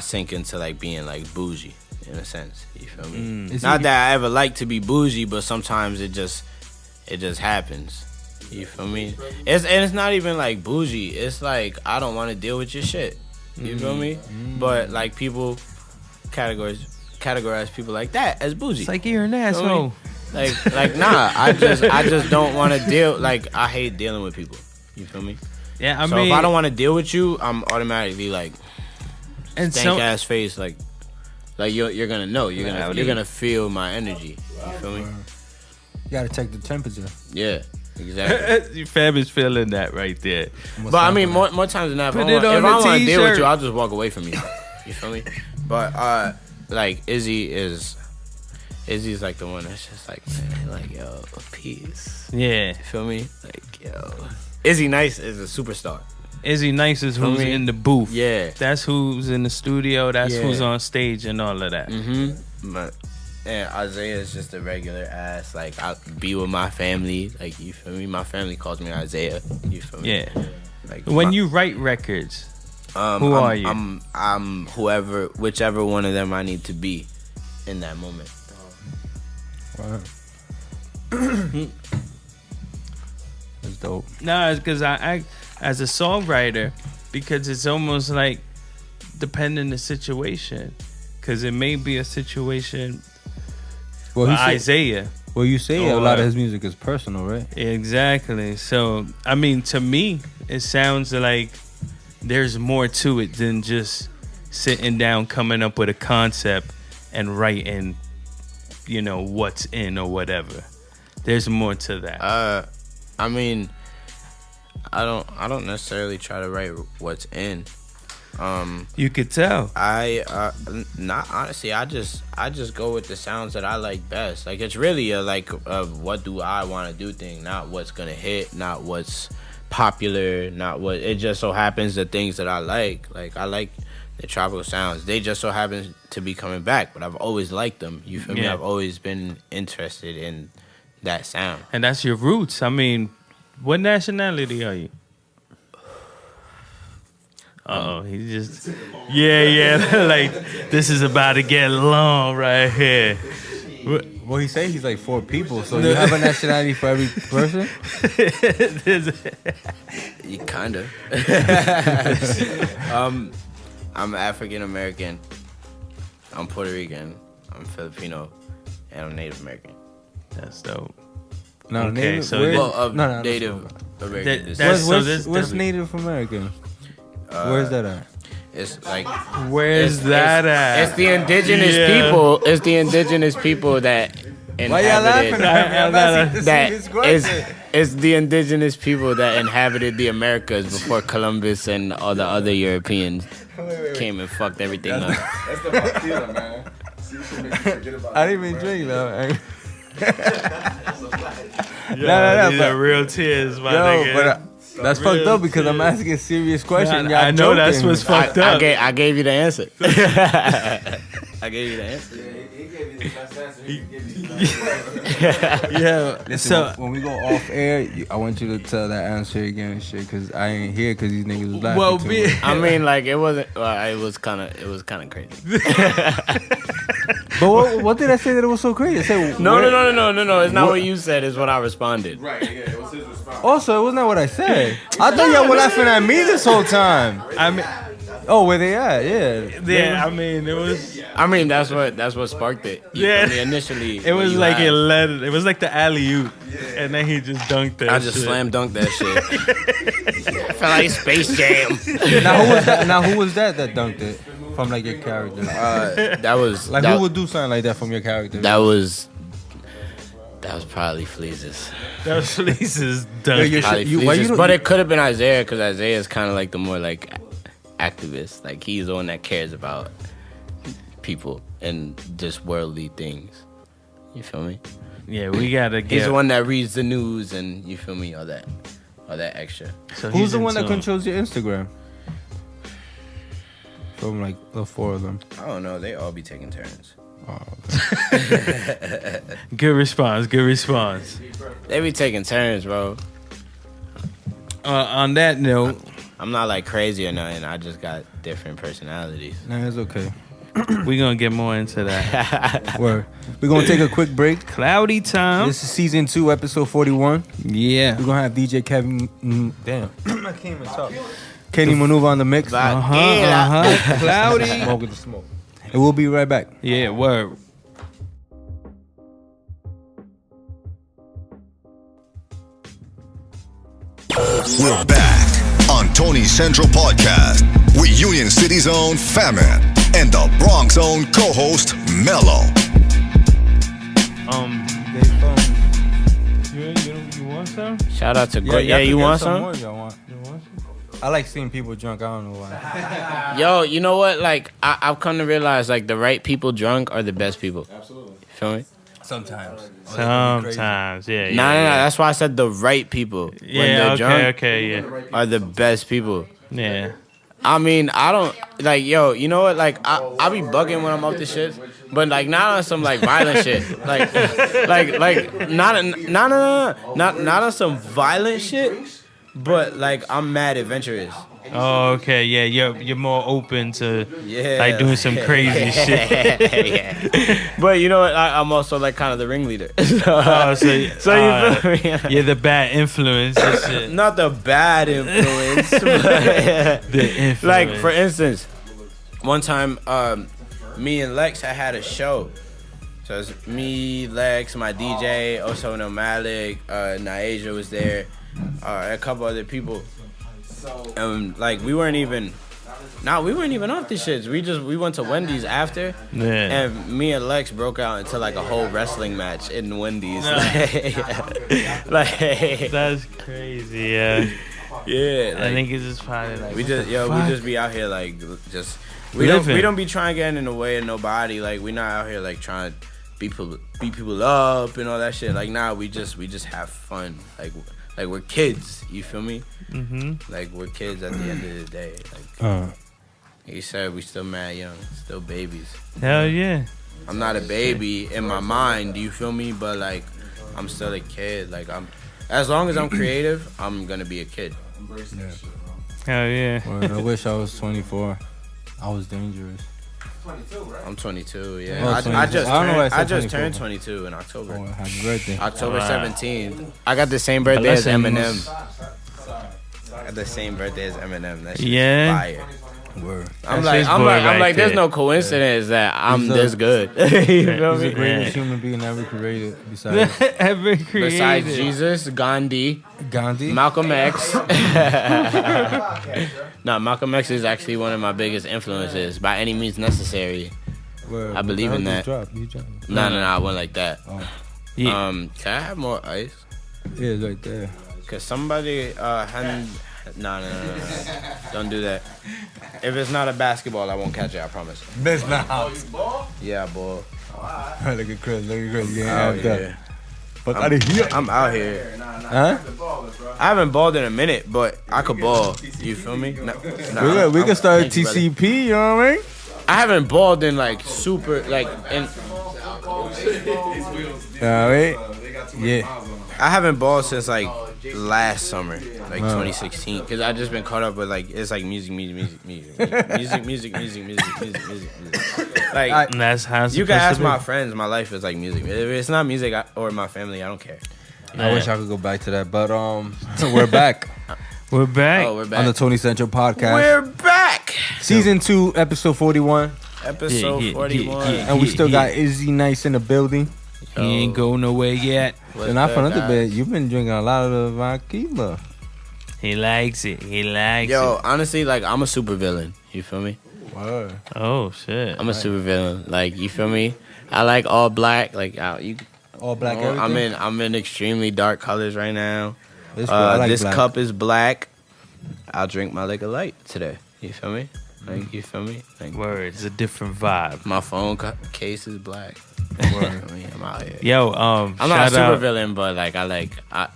sink into being beougie in a sense. You feel me? Not that I ever like to be bougie, but sometimes it just happens. You feel me? It's not even bougie. It's I don't want to deal with your shit. You feel me? But people categorize people like that as bougie. It's you're an asshole. Nah. I just don't want to deal. I hate dealing with people. You feel me? Yeah, I So mean, if I don't want to deal with you, I'm automatically like and stank ass face, like you're gonna know, you're gonna feel my energy. You feel me? You gotta check the temperature. Yeah, exactly. Fam is feeling that right there. But I mean, more times than not, if I want to deal with you, I'll just walk away from you. You feel me? But like Izzy's like the one that's just like, man, like, yo, peace. Yeah. You feel me? Like, yo, IzzyNyce is a superstar. IzzyNyce is who's in the booth. Yeah. That's who's in the studio. That's who's on stage and all of that. Mm-hmm. But and Isaiah is just a regular ass. Like, I be with my family. Like, you feel me? My family calls me Isaiah. You feel me? Yeah. Like when you write records, who are you? I'm whichever one of them I need to be in that moment. Wow. That's dope. No, it's because I as a songwriter, because it's almost like depending the situation, because it may be a situation. Well, Isaiah. Well, you say a lot of his music is personal, right? Exactly. So, I mean, to me, it sounds like there's more to it than just sitting down, coming up with a concept and writing, you know, what's in or whatever. There's more to that. I mean, I don't necessarily try to write what's in. You could tell. Not honestly. I just go with the sounds that I like best. Like, it's really a what do I want to do thing, not what's gonna hit, not what's popular, not what. It just so happens the things that I like. Like, I like the tropical sounds. They just so happen to be coming back, but I've always liked them. You feel me? I've always been interested in that sound. And that's your roots. I mean, what nationality are you? He just... Yeah, like, this is about to get long right here. Well, he said he's like 4 people, so you have a nationality for every person? You kinda. I'm African American. I'm Puerto Rican. I'm Filipino, and I'm Native American. That's dope. No, Okay, Native, so Native American. What's Native American? Where's that at? It's like where's that at? It's the indigenous people. It's the indigenous people that inhabited. Why y'all laughing at me? It's the indigenous people that inhabited the Americas before Columbus and all the other Europeans came and fucked everything up. That's the Vodkila, man. I didn't even drink though. No, these are real tears, my nigga. But that's fucked up because I'm asking a serious question. I know that's what's fucked up. I gave you the answer. I gave you the answer. He gave you the best answer. He gave you the Yeah. Listen, So when we go off air, I want you to tell that answer again and shit, because I ain't here because these niggas was laughing. well, too much. I mean, like, it wasn't. It was kind of crazy. But what did I say that it was so crazy? I said, No. It's not what you said. It's what I responded. Right, yeah, it was his response. Also, it wasn't what I said. I thought y'all were laughing at me this whole time. I mean, Oh, where they at? Yeah. yeah. I mean, it was. I mean, that's what sparked it. Yeah. Initially, It was like it led. It was like the alley oop, and then he just dunked that. I just shit. slam dunked that shit. I felt like Space Jam. Now who was that dunked it from like your character? That was Like that, who would do something like that from your character? That was probably Fleezus. That was Felice's dunk. Yeah, Probably why you Fleezus. don't- But it could have been Isaiah, because Isaiah is kind of like the more like activist. Like, he's the one that cares about people and just worldly things. You feel me? Yeah, we gotta get. He's the one that reads the news and, you feel me, all that extra. So Who's he's the one into that controls your Instagram? From like the 4 of them. I don't know. They all be taking turns. Oh, okay. Good response. Good response. They be taking turns, bro. On that note, I'm not like crazy or nothing. I just got different personalities. Nah, it's okay. we're gonna get more into that. We're gonna take a quick break. Cloudy time. This is season 2, episode 41. Yeah. We're gonna have DJ Kevin. Damn, I can't even talk. Kenny Maneuver on the mix. Cloudy. Smoke with the smoke. And we'll be right back. Yeah. Word. We're back Tony Central Podcast with Union City's own Famine and the Bronx own co-host Mello. You want some? Shout out to Yeah, you want some? More, y'all want? I like seeing people drunk. I don't know why. Yo, you know what? Like I've come to realize like the right people drunk are the best people. Absolutely. You feel me? Sometimes. Sometimes, yeah. Nah. That's why I said the right people. When they're drunk, yeah. are the best people. Yeah. I mean, I don't like, yo. You know what? Like, I be bugging when I'm up to shit, but like not on some like violent shit. Like not on some violent shit. But like I'm mad adventurous. Oh, okay, yeah. You're more open to like doing some crazy shit. Yeah. But you know what? I'm also like kind of the ringleader. So you feel me? You're the bad influence and shit. Not the bad influence. But The influence. like for instance, one time, me and Lex had a show. So it's me, Lex, my DJ, also No Malik, Naija was there, a couple other people. Like we weren't even off these shits. We went to Wendy's after, and me and Lex broke out into like a whole wrestling match in Wendy's. Like That's crazy, yeah. Yeah, I think it's just probably like we just be out here like just we don't be trying to get in the way of nobody. Like we not out here like trying to beat people up and all that shit. Like nah, we just have fun. Like we're kids. You feel me? Mm-hmm. Like we're kids at the end of the day. Like you said, we still mad young, still babies. Hell yeah. I'm not a baby in my mind. Do you feel me? But like I'm still a kid. Like as long as I'm creative, I'm gonna be a kid. Yeah. Hell yeah. Well, I wish I was 24. I was dangerous. 22, right? I'm 22. Yeah, Oh, I just 24. turned 22 in October. Oh, happy birthday. October Wow. 17th. I got the same birthday as Blessings. Eminem. I got the same birthday as Eminem. That shit's Yeah. fire. Word. I'm That's his boy like, right there's there. no coincidence that I'm He's a- this good. You feel He's me? the greatest human being ever created besides Ever created. Besides Jesus, Gandhi, Gandhi. Malcolm X. No, Malcolm X is actually one of my biggest influences by any means necessary. Word. I believe in that. You drop. No, I went like that. Oh. Yeah. Can I have more ice? Yeah, it's right there. Cause somebody no. Don't do that. If it's not a basketball, I won't catch it. I promise. Best now. Yeah, boy. Look at Chris. Yeah, Out out here. Fuck out of here. I'm out here. Huh? I haven't balled in a minute, but I could ball. You feel me? We can start TCP, you know what I mean? I haven't balled in like super like in. Alright. Yeah. I haven't balled since like last summer, like 2016, because I just been caught up with like it's like music. Like That's how it's you can supposed ask to be. my friends, my life is like music. If it's not music or my family, I don't care. I wish I could go back to that, but we're back We're back. Oh, we're back. on the Tony Central Podcast, We're back. season 2, episode 41, Episode Yeah, 41. and we still got IzzyNyce in the building. He ain't go nowhere yet. What's And not for good, another guys? bit, you've been drinking a lot of the Vodkila. He likes it. He likes Yo, it. honestly, like I'm a super villain. You feel me? Word. Oh shit. I'm a super villain. Like you feel me? I like all black. Like All black I'm everything. I'm in extremely dark colors right now. This, I like This black. cup is black. I'll drink my liquor light today. You feel me? Like you feel me? Like Word. It's a different vibe. my phone case is black. Word. I mean, I'm out here. Yo, I'm not a shout super out. villain, but like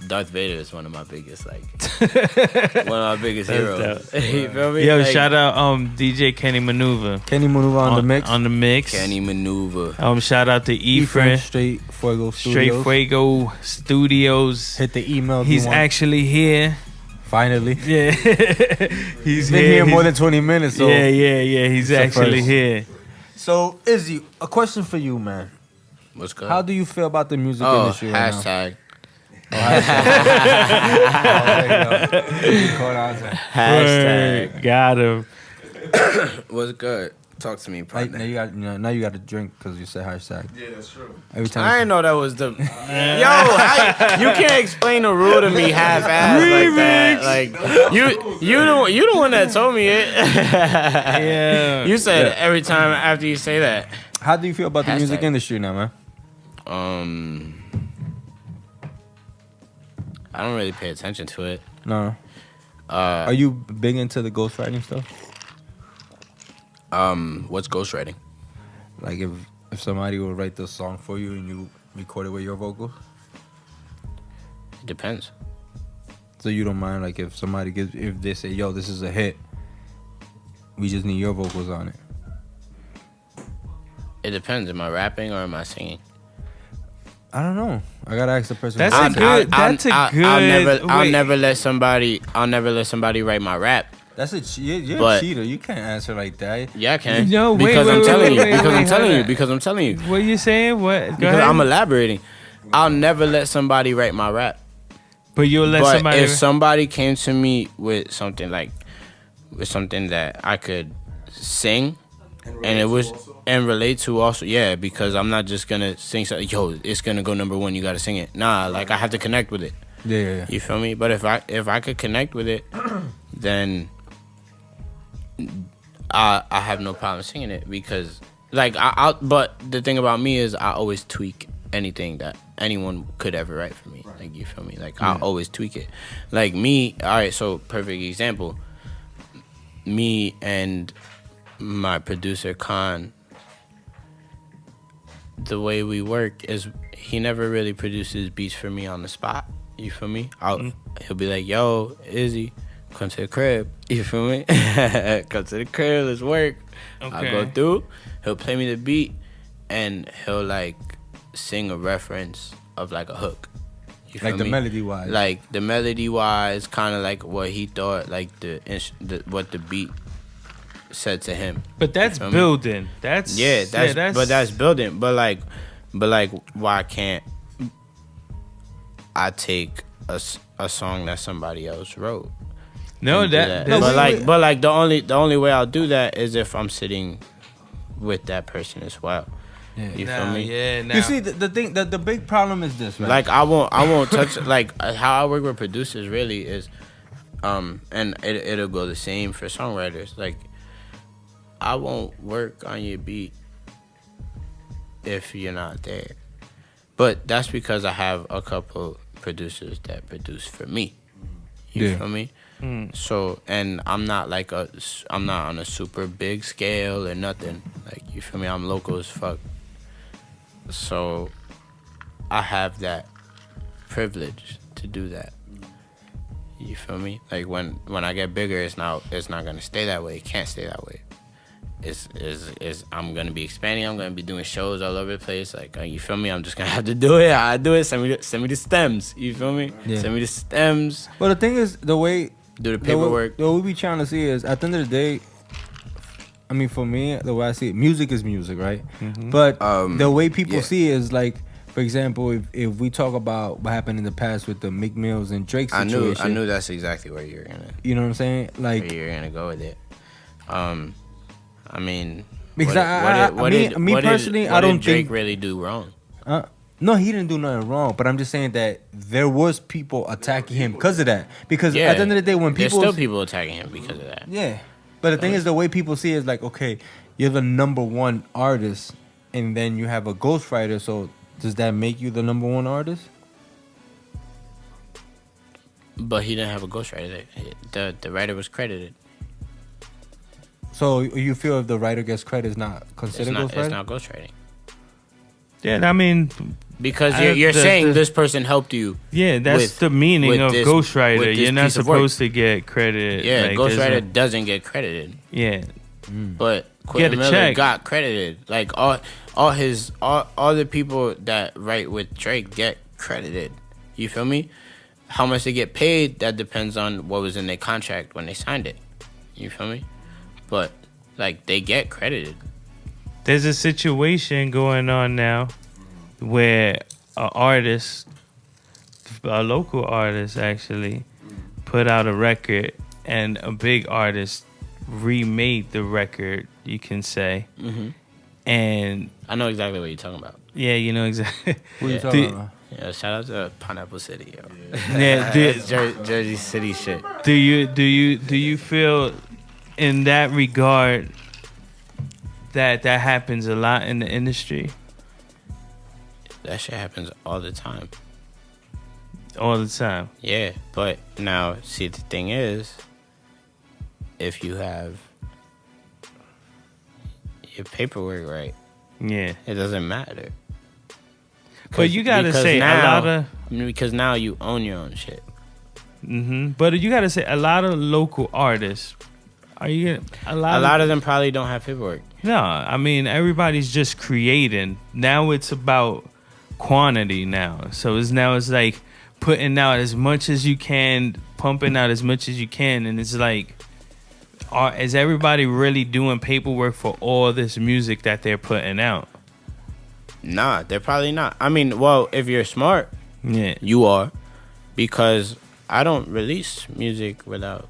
Darth Vader is one of my biggest one of my biggest heroes. That's You feel me? Yo, Like, shout out DJ Kenny Maneuver Kenny Maneuver on the mix. On the mix. Kenny Maneuver. Shout out to Efren. Straight Fuego Straight Studios. Fuego Studios. Hit the email. if He's you want. actually here. Finally. Yeah. He's Been here. here more He's- than 20 minutes. So. Yeah. He's a actually first. here. So Izzy, a question for you, man. What's good? How do you feel about the music oh, industry right now? hashtag. Hashtag. Hashtag. Word. Got him. What's good? Talk to me, Like, partner. now you got to drink because you said hashtag. Yeah, that's true. Every time. I didn't know that was the. You can't explain the rule to me half-ass like that. Like you the one that told me it. Yeah. You said it every time after you say that. How do you feel about the music Hashtag. industry now, man? I don't really pay attention to it. No. Are you big into the ghostwriting stuff? What's ghostwriting? Like if somebody would write the song for you and you record it with your vocals? It depends. So you don't mind like if they say, yo, this is a hit, we just need your vocals on it. It depends. Am I rapping or am I singing? I don't know. I gotta ask the person. That's who a writes it. good. That's a good. I'll wait. never let somebody write my rap. That's you're But- a cheater. You can't answer like that. Yeah, I can. No, wait, because wait, I'm wait, telling wait, you. wait, Because wait, I'm telling hold you. on. Because I'm telling you. What are you saying? What? Go Because ahead. I'm elaborating. I'll never let somebody write my rap. But you'll let But somebody. if somebody came to me with something that I could sing, and it was and relate to also, yeah, because I'm not just gonna sing something. Yo, it's gonna go number one. You gotta sing it. Nah, like I have to connect with it. Yeah. You feel me? But if I could connect with it, then I have no problem singing it because like but the thing about me is I always tweak anything that anyone could ever write for me. Like you feel me? Like I always tweak it. Like me, all right, so perfect example. Me and my producer Khan, the way we work is he never really produces beats for me on the spot. You feel me? He'll be like, yo, Izzy, come to the crib. You feel me? Come to the crib, let's work. Okay. I go through, he'll play me the beat, and he'll like sing a reference of like a hook. You feel Like the me? melody wise. Like the melody wise, kind of like what he thought, like what the beat said to him. But that's You feel me? building. That's But that's building. But like, why can't I take a song that somebody else wrote? no and do that. No, but like the only way I'll do that is if I'm sitting with that person as well. You feel me? Yeah, nah. You see, the thing, the big problem is this, right? Like I won't touch like how I work with producers really is, and it'll go the same for songwriters. Like I won't work on your beat if you're not there, but that's because I have a couple producers that produce for me. You feel me? So, and I'm not on a super big scale or nothing. Like you feel me? I'm local as fuck. So I have that privilege to do that. You feel me? Like when I get bigger, it's not gonna stay that way. It can't stay that way. It's I'm gonna be expanding. I'm gonna be doing shows all over the place. Like you feel me? I'm just gonna have to do it. I do it. Send me the stems. You feel me? Yeah. Send me the stems. But the thing is, the way Do the paperwork. The way we be trying to see is, at the end of the day, I mean, for me, the way I see it, music is music, right? But the way people see it is like, for example, if we talk about what happened in the past with the Meek Mills and Drake situation, I knew that's exactly where you're gonna. you know what I'm saying? Like, Where you're gonna go with it. I mean, because what did personally, what I don't did Drake think really do wrong? No, he didn't do nothing wrong. But I'm just saying that there was people attacking him because of that. Because at the end of the day, when there's people still people attacking him because of that. yeah, but the thing is, the way people see it is like, okay, you're the number one artist, and then you have a ghostwriter. So does that make you the number one artist? But he didn't have a ghostwriter. The writer was credited. So you feel if the writer gets credit, it's not considered ghostwriter? It's not ghostwriting. Yeah, I mean, Because you're saying this person helped you. yeah, that's with- the meaning with of this- ghostwriter. with this You're not piece of work. supposed to get credit. Yeah, like, there's ghostwriter doesn't get credited. Yeah, But Get Quentin a Miller check. got credited. Like all the people that write with Drake get credited. You feel me? How much they get paid, that depends on what was in their contract when they signed it. You feel me? But like they get credited. there's a situation going on now where a local artist actually put out a record, and a big artist remade the record you can say. Mm-hmm. And I know exactly what you're talking about. yeah, you know exactly. Who you Yeah. talking Do- about? Yeah, shout out to Pineapple City, yo. Yeah, That's Jersey City shit. do you feel in that regard that happens a lot in the industry That shit happens all the time. all the time? Yeah, but now, see, the thing is, if you have your paperwork right, Yeah. it doesn't matter. But you gotta Because say now, a lot of because now you own your own shit. but you gotta say a lot of local artists are you A lot of them probably don't have paperwork. no, I mean everybody's just creating. Now it's about quantity now. So it's like putting out as much as you can, pumping out as much as you can, and it's like is everybody really doing paperwork for all this music that they're putting out? Nah, they're probably not. I mean, well, if you're smart, Yeah. you are, because I don't release music without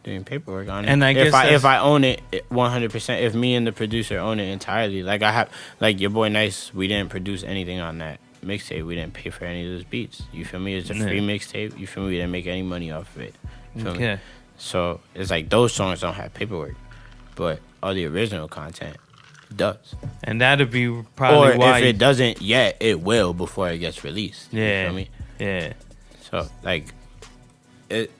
doing paperwork on it. And I guess if I own it 100%, if me and the producer own it entirely, like I have, like your boy Nice, we didn't produce anything on that mixtape. We didn't pay for any of those beats. You feel me? It's a free mixtape. You feel me? We didn't make any money off of it. You feel me? Okay. So it's like those songs don't have paperwork, but all the original content does. And that'd be probably Or why if it doesn't yet, it will before it gets released. Yeah. You feel me? Yeah. So like, it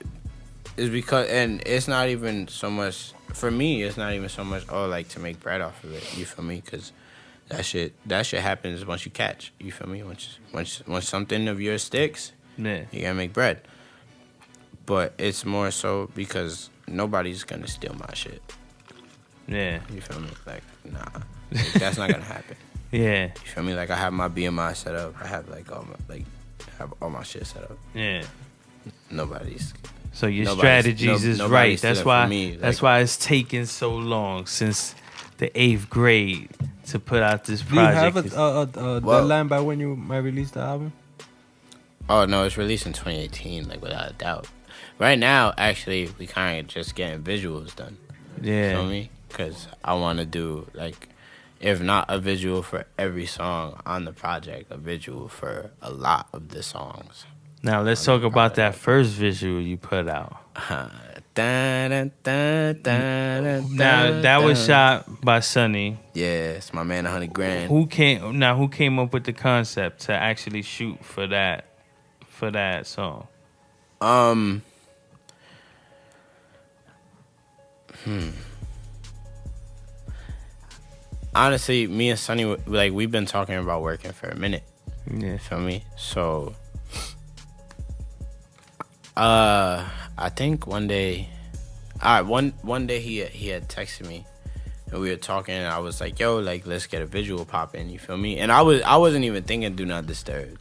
is because, and it's not even so much for me. It's not even so much like to make bread off of it. You feel me? Because that shit happens once you catch. You feel me? Once something of yours sticks, Yeah. you gotta make bread. But it's more so because nobody's gonna steal my shit. Yeah. You feel me? Like, nah, like, that's not gonna happen. Yeah. You feel me? Like I have my BMI set up. I have have all my shit set up. Yeah. Nobody's. So your Nobody's- strategies no- is nobody's right. stood That's up for why. me, That's like- why it's taken so long since the 8th grade to put out this Do you have project. a deadline by when you might release the album? Oh no, it's released in 2018, like without a doubt. Right now, actually, we kind of just getting visuals done. You feel Yeah. me? Because I want to do like, if not a visual for every song on the project, a visual for a lot of the songs. Now let's talk about that first visual you put out. Now that was shot by Sonny. Yeah, it's my man, 100 grand. Who came up with the concept to actually shoot for that song? Honestly, me and Sonny, like, we've been talking about working for a minute. Yeah. You feel me? So, I think one day, one day he had texted me, and we were talking, and I was like, "Yo, like, let's get a visual popping." You feel me? And I wasn't even thinking "Do Not Disturb."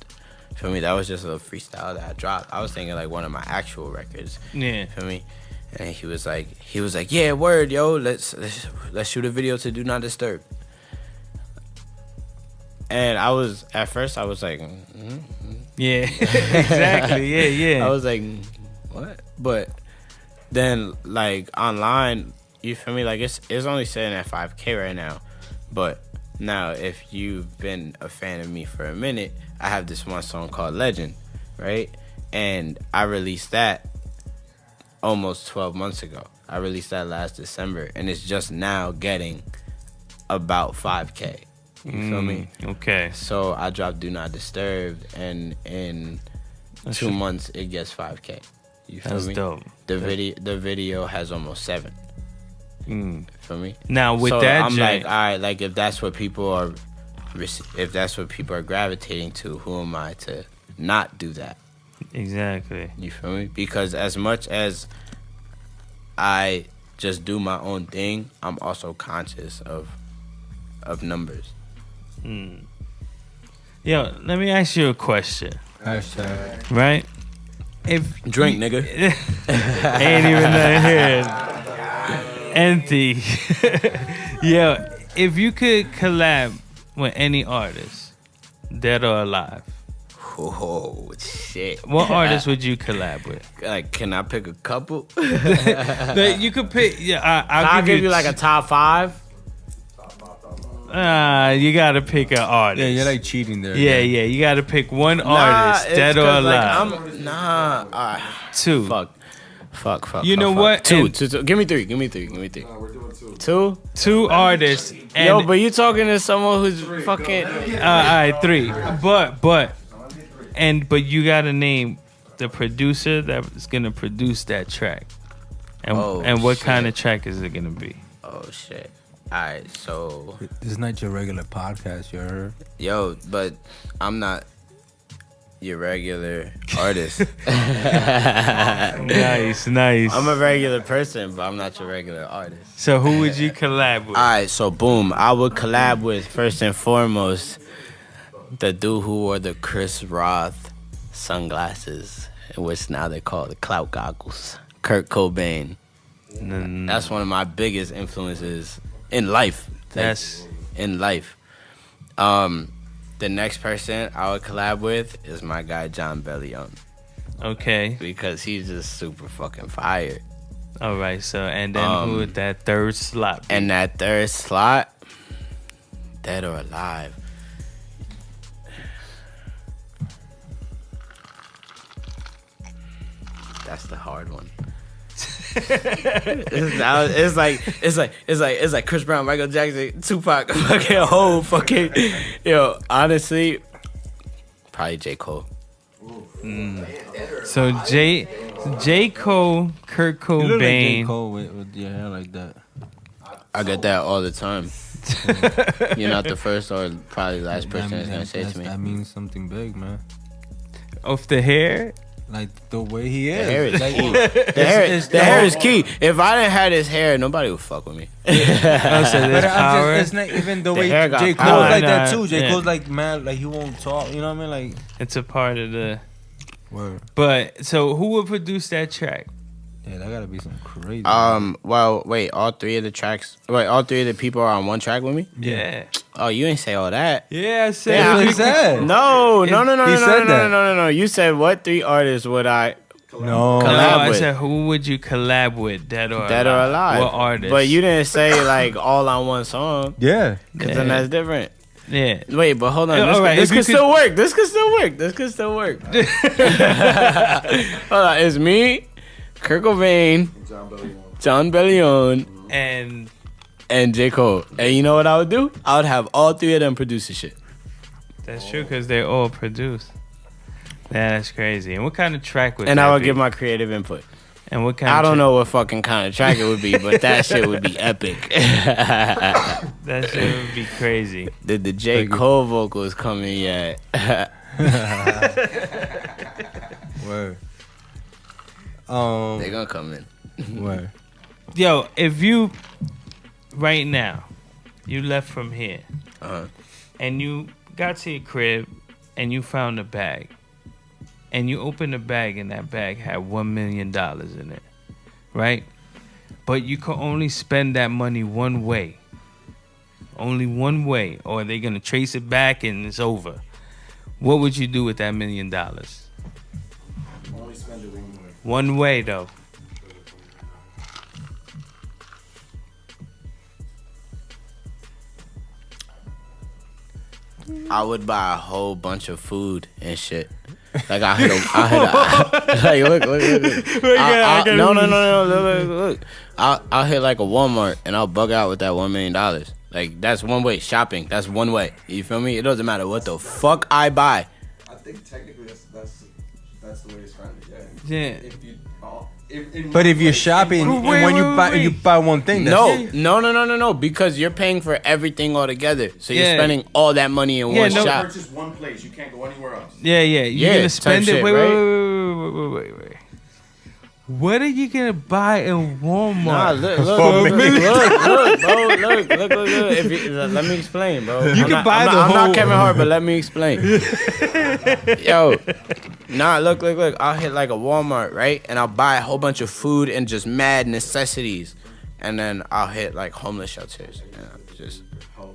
You feel me? That was just a little freestyle that I dropped. I was thinking like one of my actual records. Yeah. You feel me? And he was like, "Yeah, word, yo, let's shoot a video to Do Not Disturb." And at first I was like, Yeah. Exactly. Yeah. I was like, what? But then, like, online, you feel me? Like, it's only sitting at 5K right now. But now, if you've been a fan of me for a minute, I have this one song called Legend, right? And I released that almost 12 months ago. I released that last December, and it's just now getting about 5K. You feel me? Okay. So I dropped Do Not Disturb, and in 2 months it gets 5K. You feel That's me? dope. The video has almost 7. You feel me? Now with so that, I'm joint, like, all right, like if that's what people are gravitating to, who am I to not do that? exactly. You feel me? Because as much as I just do my own thing, I'm also conscious of numbers. Yo, let me ask you a question. Hashtag. Right? If Drink, nigga. ain't even nothing here. Empty. Yo, if you could collab with any artist, dead or alive, Oh shit! What artist would you collab with? Like, can I pick a couple? You could pick. Yeah, I'll give you like a top 5. You gotta pick an artist. Yeah, you're like cheating there. Yeah. You gotta pick one artist, dead or alive. Like, 2. Fuck. You know what? Two. Give me three. We're doing 2. 2? 2 artists. And, Yo, but you talking to someone who's fucking. all right, 3. But you gotta name the producer that's gonna produce that track, and what kind of track is it gonna be? Oh shit! Alright, so This is not your regular podcast, you heard? yo, but I'm not your regular artist. Nice. I'm a regular person, but I'm not your regular artist. So who would you collab with? Alright, so boom, I would collab with first and foremost the dude who wore the Chris Roth sunglasses, which now they call the clout goggles. Kurt Cobain. That's one of my biggest influences in life. In life. The next person I would collab with is my guy Jon Bellion. Okay. Because he's just super fucking fire. All right. So and then who would that third slot be? And that third slot, dead or alive. That's the hard one. it's like Chris Brown, Michael Jackson, Tupac, fucking whole fucking honestly, probably J.Cole. So J.Cole, Kurt You look like Cobain. J.Cole with your hair like that. I get that all the time. You're not the first or probably the last person that's gonna say it to me. That means something big, man. Off the hair. Like the way he is. The hair is like, key. The hair is key. If I didn't have this hair, nobody would fuck with me. So there's power. It's not even the The way hair got J. Cole's power. like Nah, that too. J. yeah. Cole's like mad, like he won't talk. You know what I mean? Like It's a part of the. word. But so who would produce that track? Yeah, that gotta be some crazy. Well, wait. All three of the people are on one track with me. Yeah. Oh, you ain't say all that. Yeah, I said. Yeah, That's what he said. No. He said that. No. You said what 3 artists would I No. No, collab I with? said who would you collab with, dead or Dead or alive? What artist? But you didn't say like all on one song, Yeah. because then that's different. Yeah. Wait, but hold on. Yeah, This, all right, this if you could still work. This could still work. Hold on. It's me, Kurt Cobain, Jon Bellion, and J. Cole. And you know what I would do? I would have all 3 of them produce the shit. That's true because they're all produced. Yeah, that's crazy. And what kind of track would And that I would be? give my creative input. And what kind? I of don't know what fucking kind of track it would be, but that shit would be epic. That shit would be crazy. Did the J. Cole vocals come in yet? Word. They gonna come in. Word. Yo, if you right now you left from here and you got to your crib and you found a bag and you opened the bag and that bag had $1 million in it, right? But you can only spend that money one way. Only one way, or they're gonna trace it back and it's over. What would you do with that $1 million? Only spend it one way. One way though. I would buy a whole bunch of food and shit. Like like look. Look. I'll hit like a Walmart and I'll bug out with that $1 million. Like that's one way shopping. That's one way. You feel me? It doesn't matter what the fuck I buy. I think technically that's the way to spend it. Yeah. If you, But if you're shopping and when you buy one thing, that's No. Because you're paying for everything all together. So you're Yeah. spending all that money in one no. shop. purchase one place, you can't go anywhere else. Yeah. You're Yeah, gonna spend type it. shit, Wait. right? What are you gonna buy in Walmart? Nah, look, bro. Look. If you, let me explain, bro. You can buy the I'm whole- not Kevin Hart, but let me explain. Yo, look. I'll hit like a Walmart, right? And I'll buy a whole bunch of food and just mad necessities. And then I'll hit like homeless shelters. And just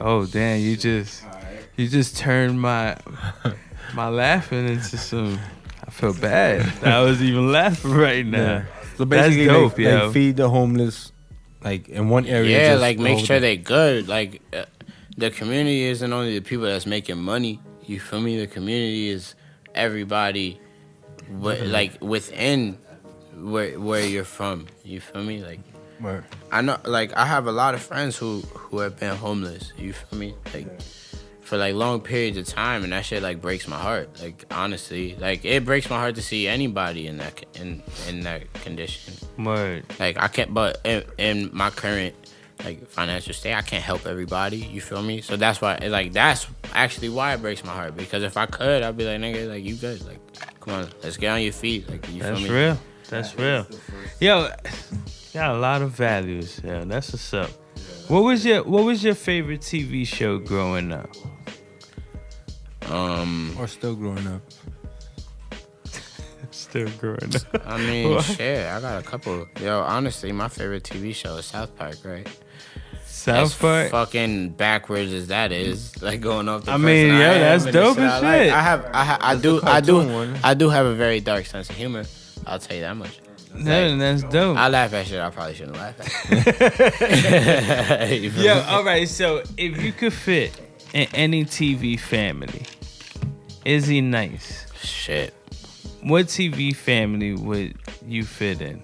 Oh damn! You just turned my My laughing into some. I feel bad. I was even laughing right now. Yeah. So basically, That's dope, like, yo. like feed the homeless, like in one area. Yeah, just like make hold sure them. they good. Like the community isn't only the people that's making money. You feel me? The community is everybody, like within where you're from. You feel me? Like Word. I know, like I have a lot of friends who have been homeless. You feel me? Like for like long periods of time, and that shit like breaks my heart. Like honestly, like it breaks my heart to see anybody in that in that condition. Word. Like I can't, but in my current like financial state, I can't help everybody. You feel me? So that's why, like that's actually why it breaks my heart. Because if I could, I'd be like, nigga, like you good, like come on, let's get on your feet. Like you That's feel me? real. That's real. Yo, got a lot of values. Yeah, that's what's up. What was your favorite TV show growing up? Or still growing up. Still growing up. I mean, What? shit, I got a couple. Yo, honestly, my favorite TV show is South Park, right? South Park. Fucking backwards as that is, like going off the. I mean, person yeah, am that's and the dope shit as I like. shit. I do have a very dark sense of humor. I'll tell you that much. No, that's dope. I laugh at shit I probably shouldn't laugh at. You feel Yo, me? all right. So if you could fit in any TV family, IzzyNyce, Shit. what TV family would you fit in?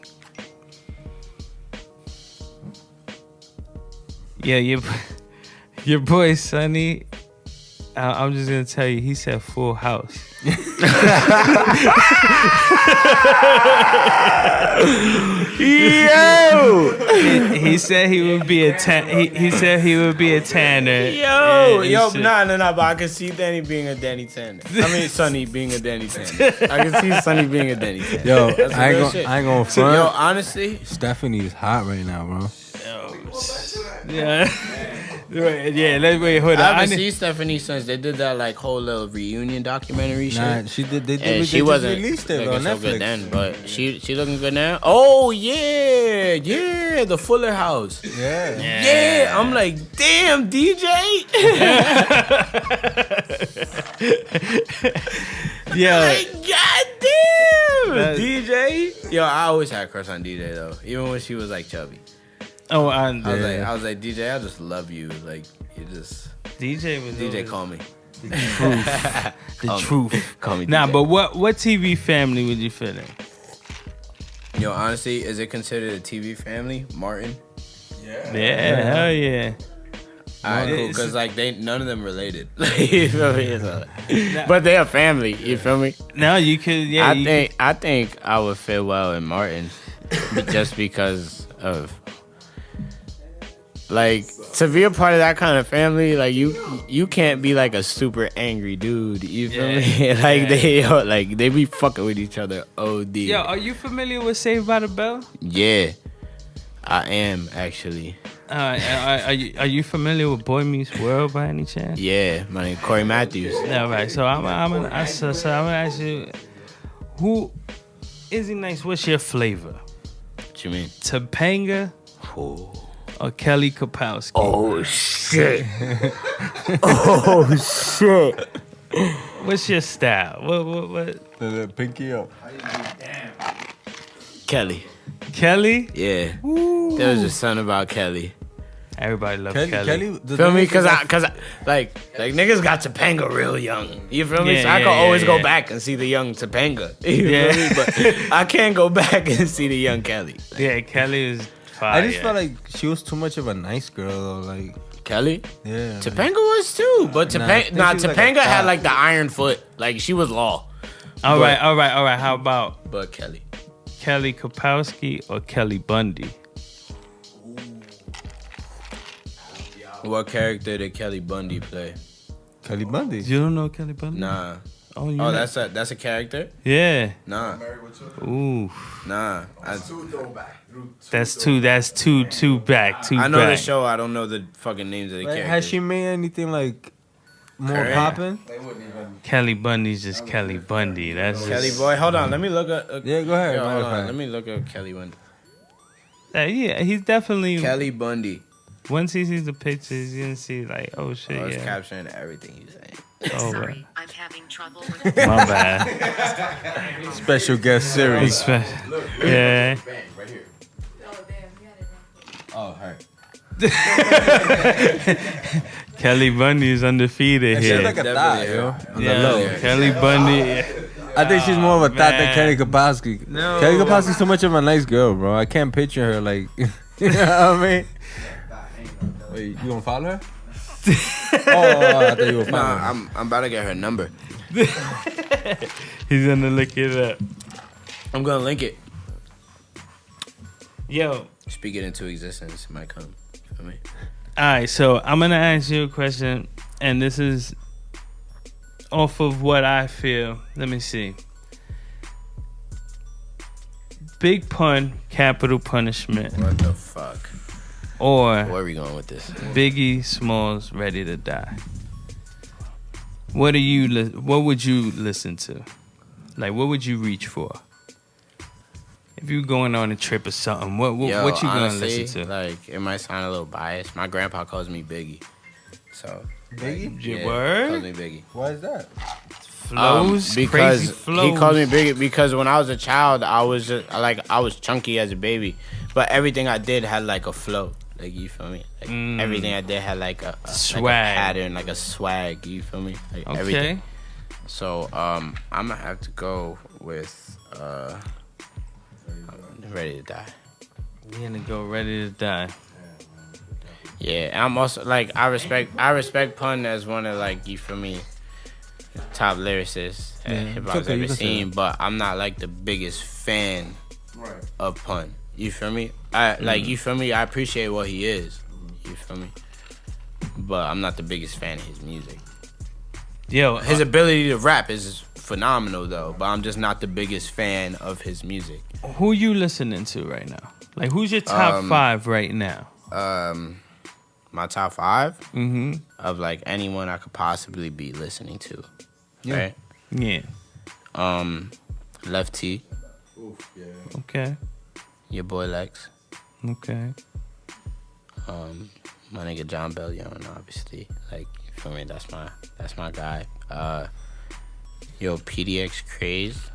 Yeah, your boy Sonny. I'm just gonna tell you, he said Full House. Yo! He said he would be a he said he would be a Tanner. Yo, and shit. but I can see Danny being a Danny Tanner. I mean, Sonny being a Danny Tanner. I can see Sonny being a Danny Tanner. Yo, That's some I real ain't shit. gonna So, front. yo, honestly, Stephanie is hot right now, bro. Yeah. Wait, yeah, let's wait, hold on. I I haven't need- seen Stephanie since they did that like whole little reunion documentary shit. Nah, she did. They And just she wasn't released it looking on so Netflix. good then, but she looking good now. Oh yeah, the Fuller House. Yeah. Yeah, I'm like, damn, DJ. Yo, Like, goddamn, That- DJ. Yo, I always had a crush on DJ though, even when she was like chubby. oh, I was like, DJ, I just love you. Like, you just DJ was DJ, always call me. the Call me. truth. Call me. Nah, DJ. but what TV family would you fit in? Yo, honestly, is it considered a TV family? Martin. Yeah, hell yeah. Alright, cool. It's- Cause like none of them related. You feel me? But they are family. You feel me? No, you could. Yeah, I think I would fit well in Martin, just because of like to be a part of that kind of family. Like you can't be like a super angry dude. You feel me? Yeah. Like they be fucking with each other. OD. Yo, are you familiar with Saved by the Bell? Yeah, I am actually. Are you familiar with Boy Meets World by any chance? Yeah, my name Corey Matthews. All right, so I'm gonna ask you, who IzzyNyce? What's your flavor? What you mean? Topanga or Kelly Kapowski? Oh shit! Oh shit! What's your style? What? The pinky up. Kelly. Kelly? Yeah. There was just something about Kelly. Everybody loves Kelly. Kelly. The Feel me? thing is Cause like niggas got Topanga real young. You feel me? Yeah, So I yeah, can always yeah, go yeah. back and see the young Topanga. You Yeah. feel me? But I can't go back and see the young Kelly. Yeah, Kelly is fire. I just felt like she was too much of a nice girl, though. Like, Kelly? yeah. Topanga was too. But I think Topanga she was like a Topanga had thot. like the iron foot. Like she was law. all right. How about But Kelly. Kelly Kapowski or Kelly Bundy? What character did Kelly Bundy play? Kelly Bundy. You don't know Kelly Bundy? Nah. Oh, you Oh, know? that's a character? Yeah. Nah. Ooh, Nah. that's two back. I know the show. I don't know the fucking names of the Like, characters. has she made anything like more Correct. popping? Kelly Bundy's just Kelly Bundy. That's Kelly just, boy, hold on. Let me look at. Yeah, go ahead. Yo, matter hold of on. fact. Let me look at Kelly Bundy. Yeah, he's definitely. Kelly Bundy. Once he sees the pictures, he's gonna see like, oh shit, I was yeah. capturing everything you saying. Oh, Sorry, right. I'm I'm having trouble with My bad. Special guest series. Yeah. Right here. Oh, hey. Kelly Bundy is undefeated She's here. like a thot, yo. On the low. Yeah, Kelly Bundy. I think she's more of a thot than man. Kelly Kapowski. No. Kelly Kapowski's too much of a nice girl, bro. I can't picture her like, you know what I mean? Wait, you gonna follow her? I thought you were following her. Nah, I'm about to get her number. He's gonna look it up. I'm gonna link it. Yo. Speak it into existence. It might come. Feel me? All right, so I'm gonna ask you a question, and this is off of what I feel. Let me see. Big pun, capital punishment, What the fuck? or Where are we going with this? Biggie Smalls, Ready to Die. What do you? What would you listen to? Like, what would you reach for? If you're going on a trip or something, what you gonna honestly, listen to? Like, it might sound a little biased. My grandpa calls me Biggie. So, Biggie? Your yeah, word? calls me Biggie. Why is that? Flows, Because crazy flows. he called me Biggie because when I was a child, I was just like I was chunky as a baby, but everything I did had like a flow. Like, you feel me? Like everything I did had like a Swag. like a pattern, like a swag. You feel me? Like Okay. everything. So I'm gonna have to go with Ready to Die. We're gonna go Ready to Die. Yeah, and I'm also like I respect Pun as one of, like, you feel me, top lyricists hip hop's okay, you ever can say seen, but I'm not like the biggest fan of Pun. You feel me? Like, you feel me? I appreciate what he is. You feel me? But I'm not the biggest fan of his music. Yo, His ability to rap is phenomenal though, but I'm just not the biggest fan of his music. who you listening to right now? Like, who's your top 5 right now? My top 5 Mm-hmm. of like anyone I could possibly be listening to. Yeah. Right? Yeah. Left T, Okay. your boy Lex, Okay. my nigga Jon Bellion, obviously. Like, you feel me? That's my guy. Yo, PDX Craze.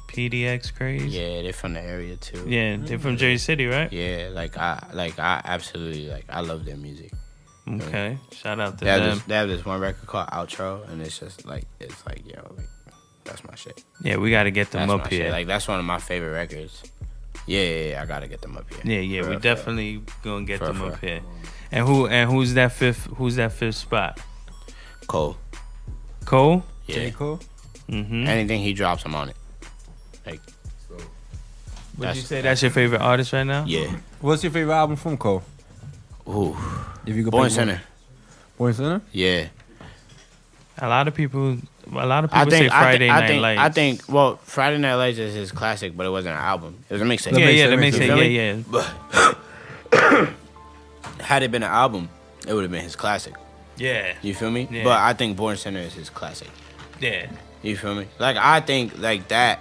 PDX Craze. Yeah, they're from the area too. Yeah, they're from Jersey City, right? Yeah, I absolutely, like, I love their music. Okay. Shout out to They them. have this one record called Outro, and it's like, yo, like, that's my shit. Yeah, we got to get them That's up my here. shit. Like, that's one of my favorite records. Yeah, I gotta get them up here. Yeah, For we real, definitely gonna get For them real. up here. And who's that fifth spot? Cole. Cole. Yeah. J. Cole? Mm-hmm. Anything he drops, I'm on it. Like, Would you say that's your favorite artist right now? yeah. What's your favorite album from Cole? Ooh. If you could Born pick one. Center. Born Center? Yeah. A lot of people say Friday Night Lights. I think, well, Friday Night Lights is his classic, but it wasn't an album. It was a mixtape. Yeah, the mixtape, mixtape. Yeah. Had it been an album, it would have been his classic. Yeah. You feel me? Yeah. But I think Born Center is his classic. Yeah. You feel me? Like, I think, like, that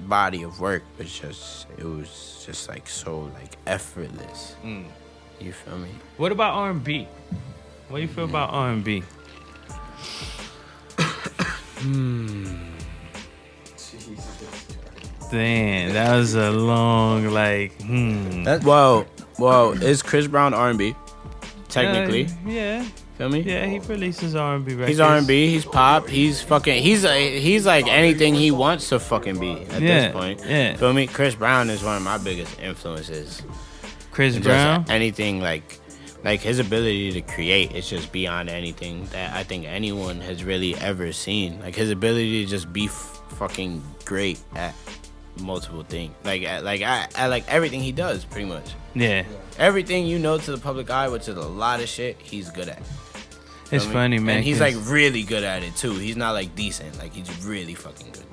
body of work was just like so, like, effortless. You feel me? What about R&B? What do you feel about R&B? Damn, that was a long, like, Well, is Chris Brown R&B? Technically. Yeah. Feel me? Yeah, he releases R&B records. He's R&B, he's pop, he's fucking, he's like anything he wants to fucking be at this point. Yeah. Feel me? Chris Brown is one of my biggest influences. Chris Just Brown? anything like his ability to create is just beyond anything that I think anyone has really ever seen. Like, his ability to just be fucking great at multiple things. Like everything he does, pretty much. Yeah. Everything you know to the public eye, which is a lot of shit, he's good at. It's Feel me? funny, man. And he's 'cause like really good at it too. He's not like decent. Like, he's really fucking good.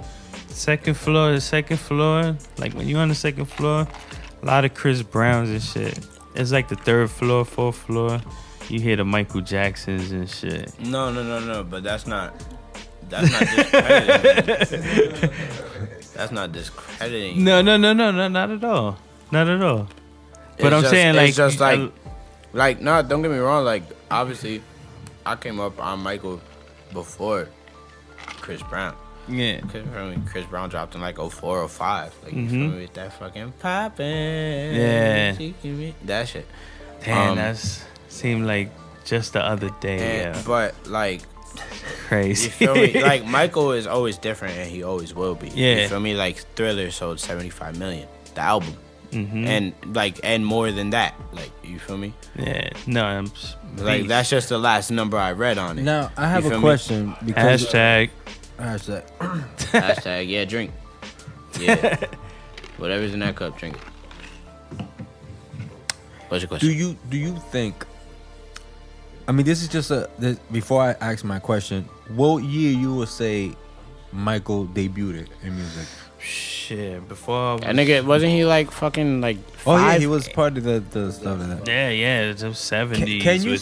second floor, like when you're on the second floor, a lot of Chris Browns and shit. It's like the third floor, fourth floor. You hear the Michael Jacksons and shit. No. But that's not discrediting. That's not discrediting. No, not at all. Not at all. But It's I'm just- saying, like, it's just like no, don't get me wrong. Like, obviously, I came up on Michael before Chris Brown. Yeah. Chris Brown dropped in like 04, 05. Like, you feel me? With that fucking poppin'. Yeah. That shit. Damn, that's seemed like just the other day. Yeah. But, like, Crazy. you feel me? Like, Michael is always different, and he always will be. Yeah. You feel me? Like, Thriller sold 75 million, the album. Mm-hmm. And more than that. Like, you feel me? Yeah. No, Like, that's just the last number I read on it. Now I have You a feel me? question because hashtag. Hashtag, yeah, drink. Yeah. Whatever's in that cup, drink it. What's your question? Do you think? I mean, this is just before I ask my question. What year you would say Michael debuted in music? Shit, before That nigga, wasn't he like fucking like 5? Oh yeah, he was part of the stuff of that. Yeah, it's the 70s. Can you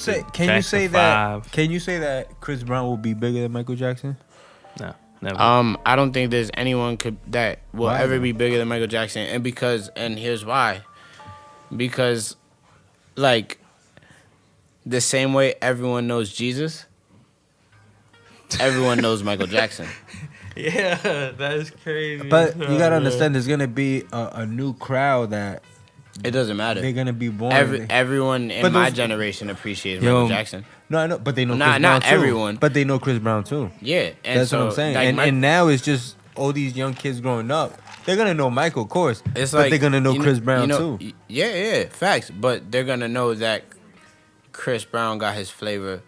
say that? 5. Can you say that Chris Brown will be bigger than Michael Jackson? No, never. I don't think there's anyone that will Why? ever be bigger than Michael Jackson, and here's why. Because, like, the same way everyone knows Jesus, everyone knows Michael Jackson. Yeah, that is crazy. But you gotta understand, there's gonna be a new crowd that It doesn't matter. they're gonna be born. Everyone in But my those- generation appreciates Yo. Michael Jackson. No, I know, but they know Not- Chris Brown not too. everyone. But they know Chris Brown too. Yeah, and That's so, what I'm saying. like, And now it's just all these young kids growing up. They're gonna know Michael, of course. it's but like they're gonna know you Chris Brown too. Yeah, facts. But they're gonna know that Chris Brown got his flavor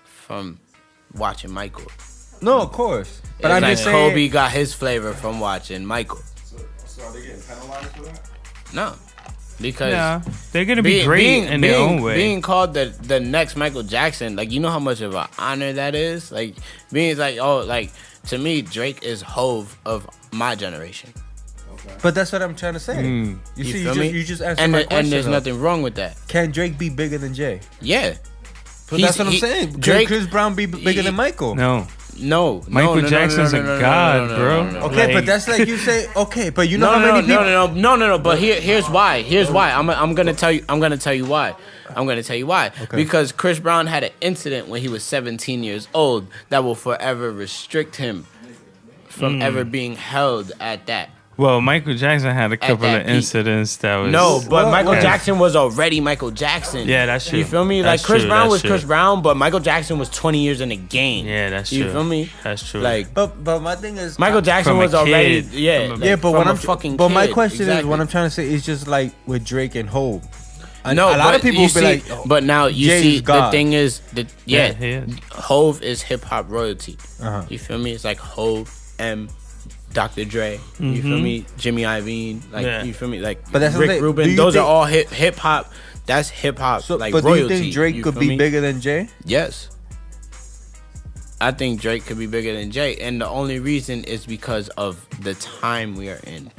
from watching Michael. No, of course. But I'm like just saying. Kobe got his flavor from watching Michael. So are they getting penalized for that? No, because yeah, they're gonna be great in their own way. Being called the next Michael Jackson, like, you know how much of an honor that is. Like, being like, oh, like, to me, Drake is Hove of my generation. But that's what I'm trying to say. You see, feel me? you just answered And my question. and there's though. nothing wrong with that. Can Drake be bigger than Jay? Yeah, But that's what I'm saying. Can Drake, Chris Brown be bigger than Michael? No, no, Michael Jackson's a god, bro. Okay, Like- but that's like you say. Okay, but you know how no, many people. no. But here's why. I'm gonna tell you why. I'm gonna tell you why. Okay. Because Chris Brown had an incident when he was 17 years old that will forever restrict him from ever being held at that. Well, Michael Jackson had a couple that of peak. incidents that was No, but Michael Okay. Jackson was already Michael Jackson. Yeah, that's true. You feel me? That's Like, Chris true, Brown that's was true. Chris Brown, but Michael Jackson was 20 years in the game. Yeah, that's You true. feel me? That's true. Like, But my thing is Michael Jackson From a was already kid. yeah. From a- Yeah, like, but from what a I'm fucking But my kid. question is, Exactly. what I'm trying to say is just like with Drake and Hov. No, a lot but of people you will be see, like, oh, but now you Jay's see, God. the thing is that Yeah, he is. Hove is hip hop royalty. Uh-huh. You feel me? It's like Hove, Dr. Dre. You feel me? Jimmy Iovine. Like, Yeah. you feel me? Like, But that's what I'm Rick saying. Do Rubin. you Those are think- all hip hop. That's hip hop. So, like, but royalty. do you think Drake could feel be me? bigger than Jay? Yes. I think Drake could be bigger than Jay, and the only reason is because of the time we are in.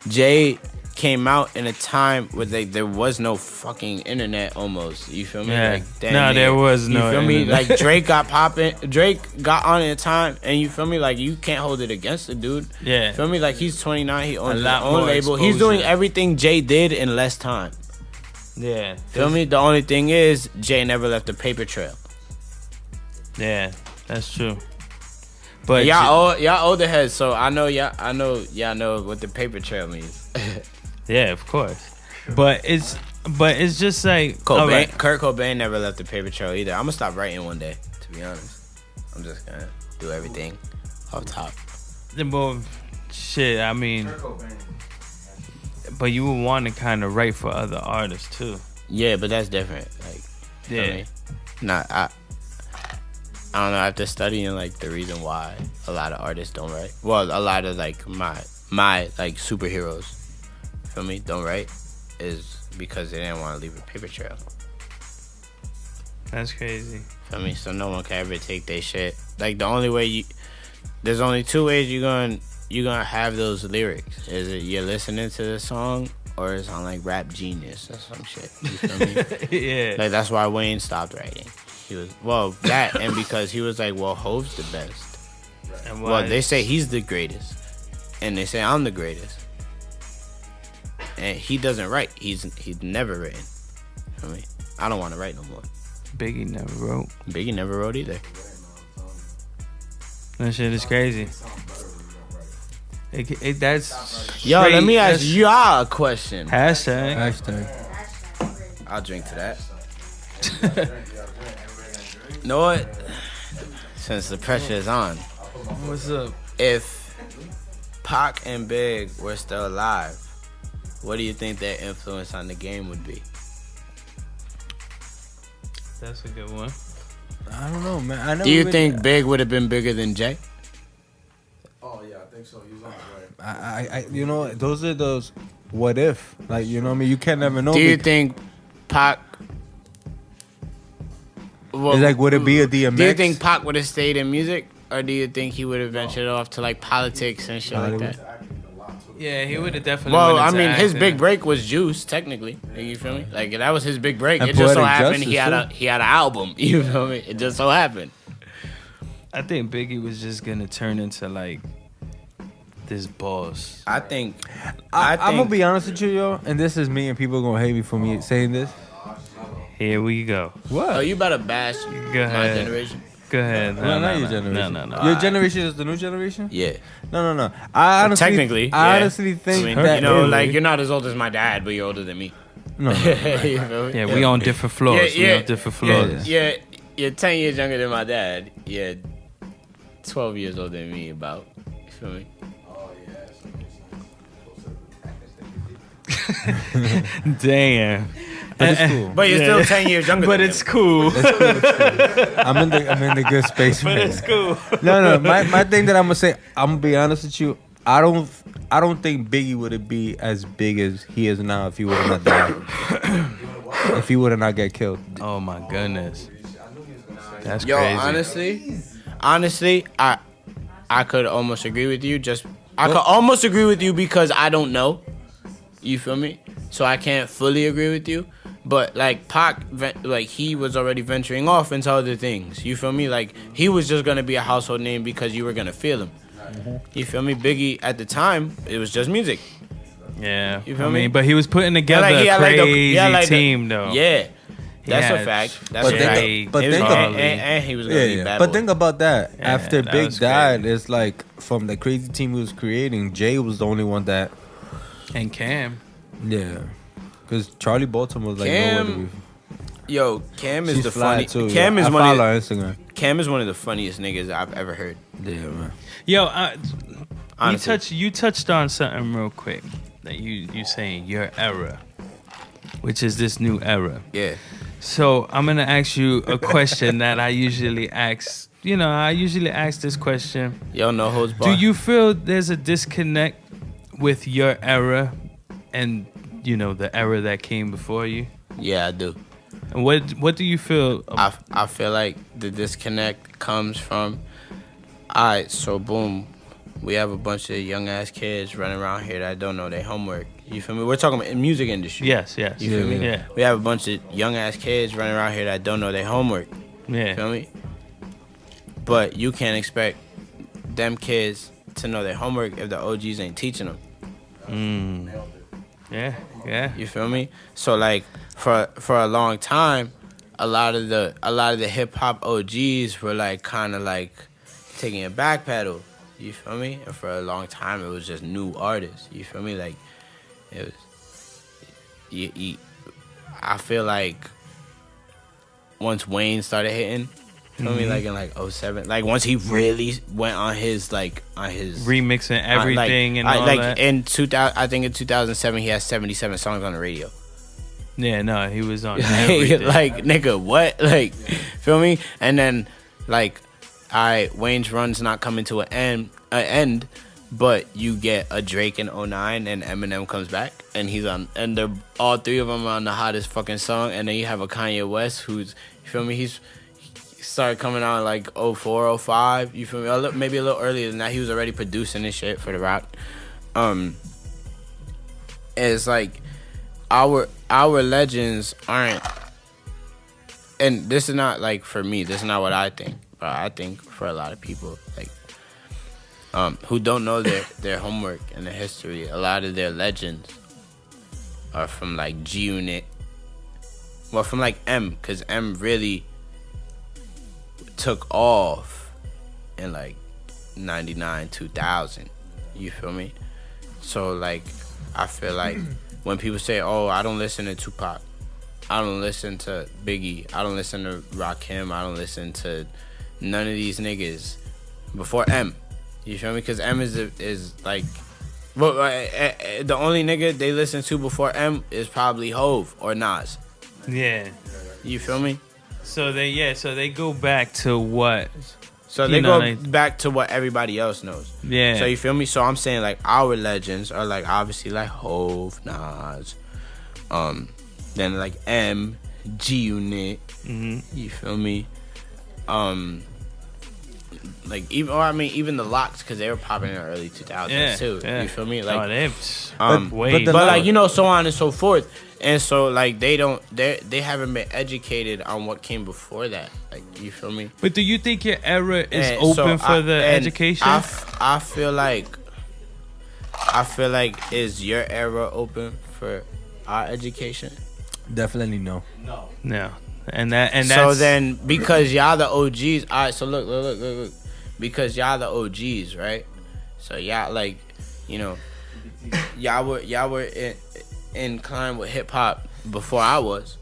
Jay came out in a time where there was no fucking internet almost. You feel me? Yeah. Like, damn No, near. there was no You feel me? internet. Like, Drake got popping. Drake got on in a time, and you feel me? Like, you can't hold it against the dude. Yeah. Feel me? Like, he's 29. He owns his lot own more label. He's doing exposure. everything Jay did in less time. Yeah. Feel me? The only thing is, Jay never left a paper trail. Yeah, that's true. But Y'all older heads, so I know y'all know what the paper trail means. yeah, of course. But it's just like Cobain, alright. Kurt Cobain never left the paper trail either. I'm gonna stop writing one day, to be honest. I'm just gonna do everything off top. Well, shit, I mean, but you would want to kind of write for other artists too. Yeah, but that's different. Like, Yeah. I mean, I don't know. After studying like the reason why a lot of artists don't write, well, a lot of like my like superheroes, feel me, don't write, is because they didn't want to leave a paper trail. That's crazy. Feel me? So no one can ever take their shit. Like, the only way there's only two ways you're gonna have those lyrics. Is it you're listening to the song, or it's on like Rap Genius or some shit. You feel me? Yeah. Like, that's why Wayne stopped writing. He was that, and because he was like, well, Hove's the best. And Well, they say he's the greatest, and they say I'm the greatest, and he doesn't write. He's never written. I mean, I don't want to write no more. Biggie never wrote. Biggie never wrote either. That shit is crazy. That's Yo, straight- let me ask that's y'all a question. Hashtag. I'll drink to that. You know what? Since the pressure is on, What's up? if Pac and Big were still alive, what do you think their influence on the game would be? That's a good one. I don't know, man. I never Do you really- think Big would have been bigger than Jay? Oh yeah, I think so. He was on his way. I you know, those are those what if, like, you know what I mean? You can never know. Do you think Pac? Well, It's like, would it be a DMX? Do you think Pac would have stayed in music, or do you think he would have ventured off to like politics and shit like that? Yeah, he would have definitely. Well, went I into mean, his acting. big break was Juice, technically. You feel me? Like that was his big break. And It just so Poetic happened he Justice, had he had an album. You feel me? It just so happened. I think Biggie was just gonna turn into like this boss. I think. I'm gonna be honest with you, yo, and this is me, and people are gonna hate me for me saying this. Here we go. What? Oh, you better bash Go my ahead. generation. Go ahead. No, not your generation. No. Your generation is the new generation? Yeah. No. I honestly, Technically, I yeah. honestly think I mean, that you know, early- like you're not as old as my dad, but you're older than me. no. You feel me? Yeah, we on different floors. We on different floors. Yeah, you're 10 years younger than my dad. You're 12 years older than me, about. You feel me? Oh yeah. Damn. But it's cool. But you're still 10 years younger But than it's him. cool. I'm in the good space. But man. it's cool. No. My thing that I'm gonna say, I'm gonna be honest with you. I don't think Biggie would be as big as he is now if he would have not died. If he would have not get killed. Oh my goodness. That's Yo, crazy. honestly, I could almost agree with you. I could almost agree with you because I don't know. You feel me? So I can't fully agree with you. But like Pac, like he was already venturing off into other things. You feel me? Like he was just gonna be a household name because you were gonna feel him. You feel me? Biggie at the time, it was just music. Yeah. You feel I me? mean, but he was putting together Like, he a had, like, crazy team, though. Yeah, that's He a had fact. That's But a think- fact. but It was think gonna- about- and he was gonna be bad. But think about that. Yeah, After that Big was died, crazy. it's like from the crazy team he was creating, Jay was the only one that, And Cam. yeah. Because Charlie Baltimore was like, Cam nowhere to be. Yo, Cam is She's the fly funny. too. Cam yeah. is I one. follow Of, her Instagram. Cam is one of the funniest niggas I've ever heard. Yeah, man. Yo, Honestly. you touched on something real quick that you saying your era, which is this new era. Yeah. So I'm gonna ask you a question that I usually ask. You know, I usually ask this question. Yo, no holds Do barred. you feel there's a disconnect with your era and the era that came before you? Yeah, I do. And what do you feel? I feel like the disconnect comes from. Alright, so boom, we have a bunch of young ass kids running around here that don't know their homework. You feel me? We're talking about in music industry. Yes. You feel me? Yeah. We have a bunch of young ass kids running around here that don't know their homework. Yeah. Feel me? But you can't expect them kids to know their homework if the OGs ain't teaching them. Yeah. You feel me? So like for a long time, a lot of the hip hop OGs were like kind of like taking a back pedal. You feel me? And for a long time, it was just new artists. You feel me? Like it was. I feel like once Wayne started hitting, feel me? Like in like 07, like once he really went on his Remixing everything and all like that. in 2000, I think in 2007 he had 77 songs on the radio. Yeah, no, he was on everything. Like nigga, what? Like, feel me? And then like, Wayne's run's not coming to an end, but you get a Drake in 09 and Eminem comes back and he's on, and they're all three of them are on the hottest fucking song, and then you have a Kanye West who's, you feel me? He started coming out like 04, 05, you feel me? Maybe a little earlier than that. He was already producing this shit for the rap. It's like our legends aren't, and this is not like for me, this is not what I think, but I think for a lot of people like who don't know their homework and their history, a lot of their legends are from like G Unit, well, from like M, because M really took off in like 99, 2000. You feel me? So like, I feel like when people say, "Oh, I don't listen to Tupac, I don't listen to Biggie, I don't listen to Rakim, I don't listen to none of these niggas before M," you feel me? Because M is like, well, the only nigga they listen to before M is probably Hove or Nas. Yeah. You feel me? So they go back to what? So they go back to what everybody else knows. Yeah. So you feel me? So I'm saying like our legends are like obviously like Hove, Nas, then like M, G Unit. You feel me? Like even the Locks, because they were popping in the early 2000s too. Yeah. You feel me? Like but like so on and so forth. And so like they haven't been educated on what came before that. Like you feel me? But do you think your era is open for the education? I feel like is your era open for our education? Definitely no. No. And that's so then because y'all the OGs, all right. So look. Because y'all the OGs, right? So y'all like, you know, y'all were inclined with hip hop before I was.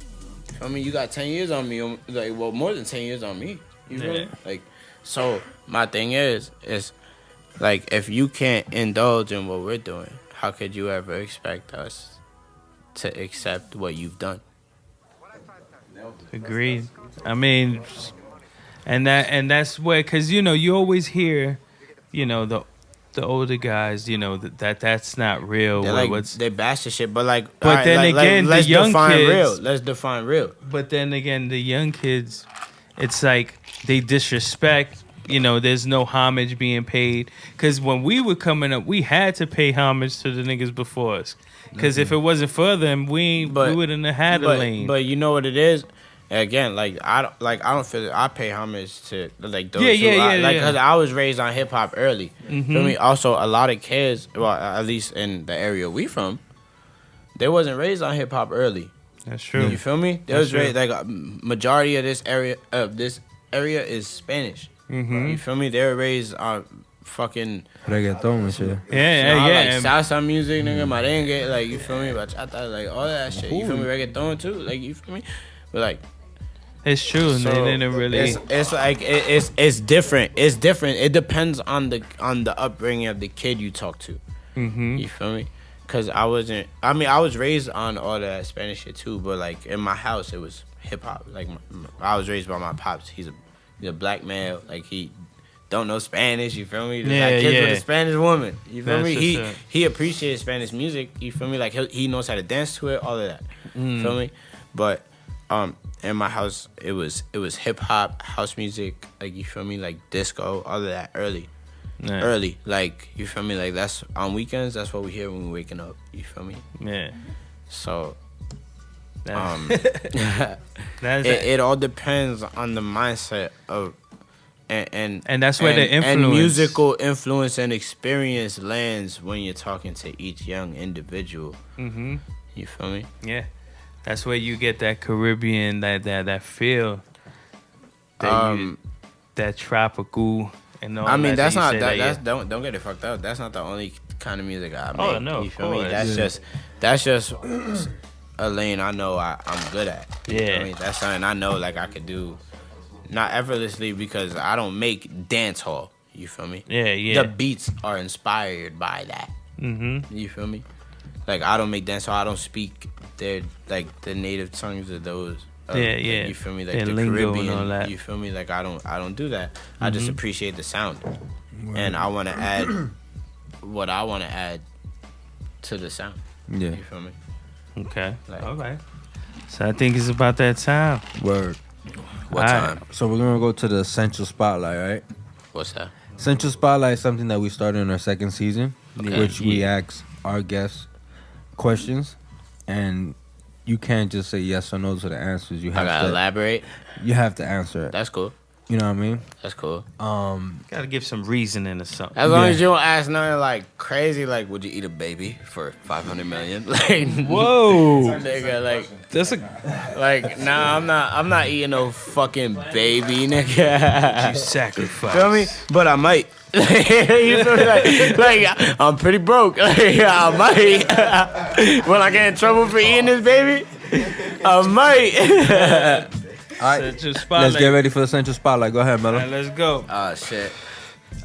I mean, you got 10 years on me, like more than 10 years on me. You know, like so. My thing is like if you can't indulge in what we're doing, how could you ever expect us to accept what you've done? Agreed. I mean, and that's where, because you always hear, the older guys, that's not real. They bash the shit, but like, but then again, let's the young define kids, real. Let's define real. But then again, the young kids, it's like they disrespect. There's no homage being paid, because when we were coming up, we had to pay homage to the niggas before us. Because if it wasn't for them, we wouldn't have had a lane. But you know what it is? Again, I don't feel that I pay homage to like those because I was raised on hip hop early. Feel me? Also, a lot of kids, well, at least in the area we from, they wasn't raised on hip hop early. That's true. You feel me? They was raised like a majority of this area is Spanish. You feel me? They were raised on fucking reggaeton and shit. Like salsa music, nigga, merengue, like you feel me? Bachata, like all that shit. You feel me? Reggaeton too, like you feel me? But like. It's true. So they didn't really. It's like it's different. It's different. It depends on the upbringing of the kid you talk to. You feel me? Cause I was raised on all that Spanish shit too. But like in my house, it was hip hop. Like I was raised by my pops. He's a black male. Like he don't know Spanish. You feel me? Like kids with a Spanish woman. You feel me? He appreciates Spanish music. You feel me? Like he knows how to dance to it. All of that. You feel me? But in my house, it was hip hop, house music, like you feel me, like disco, all of that early, like you feel me, like that's on weekends. That's what we hear when we're waking up. You feel me? Yeah. So, it all depends on the mindset of and that's where the influence and musical influence and experience lands when you're talking to each young individual. You feel me? Yeah. That's where you get that Caribbean, that feel, that tropical and all. I mean, that. That's not that. Don't get it fucked up. That's not the only kind of music I make. Oh no, you feel me? That's just a lane I know I'm good at. You feel me? That's something I know like I could do, not effortlessly because I don't make dance hall. You feel me? Yeah. The beats are inspired by that. You feel me? Like I don't make dance hall. I don't speak. They're like the native tongues of those. Like, you feel me? Like the Caribbean. And all that. You feel me? Like I don't do that. I just appreciate the sound, and I want to add what I want to add to the sound. Yeah. You feel me? Okay. All right. So I think it's about that time. Word. What time? So we're gonna go to the Central Spotlight, right? What's that? Central Spotlight is something that we started in our second season, which we ask our guests questions, and you can't just say yes or no to the answers. You have I gotta elaborate. You have to answer it. That's cool. You know what I mean? That's cool. Gotta give some reasoning or something. As long Yeah. as you don't ask nothing like crazy, like, would you eat a baby for 500 million? Like, Whoa. nigga, like, That's a like, nah, I'm not eating no fucking baby, nigga. sacrifice. Feel me? But I might. You feel me? Like, I'm pretty broke. Like, I might. When I get in trouble for eating this baby, I might. All right. Central Spotlight. Let's get ready for the Central Spotlight. Go ahead, Mello. All right, let's go. Oh, shit.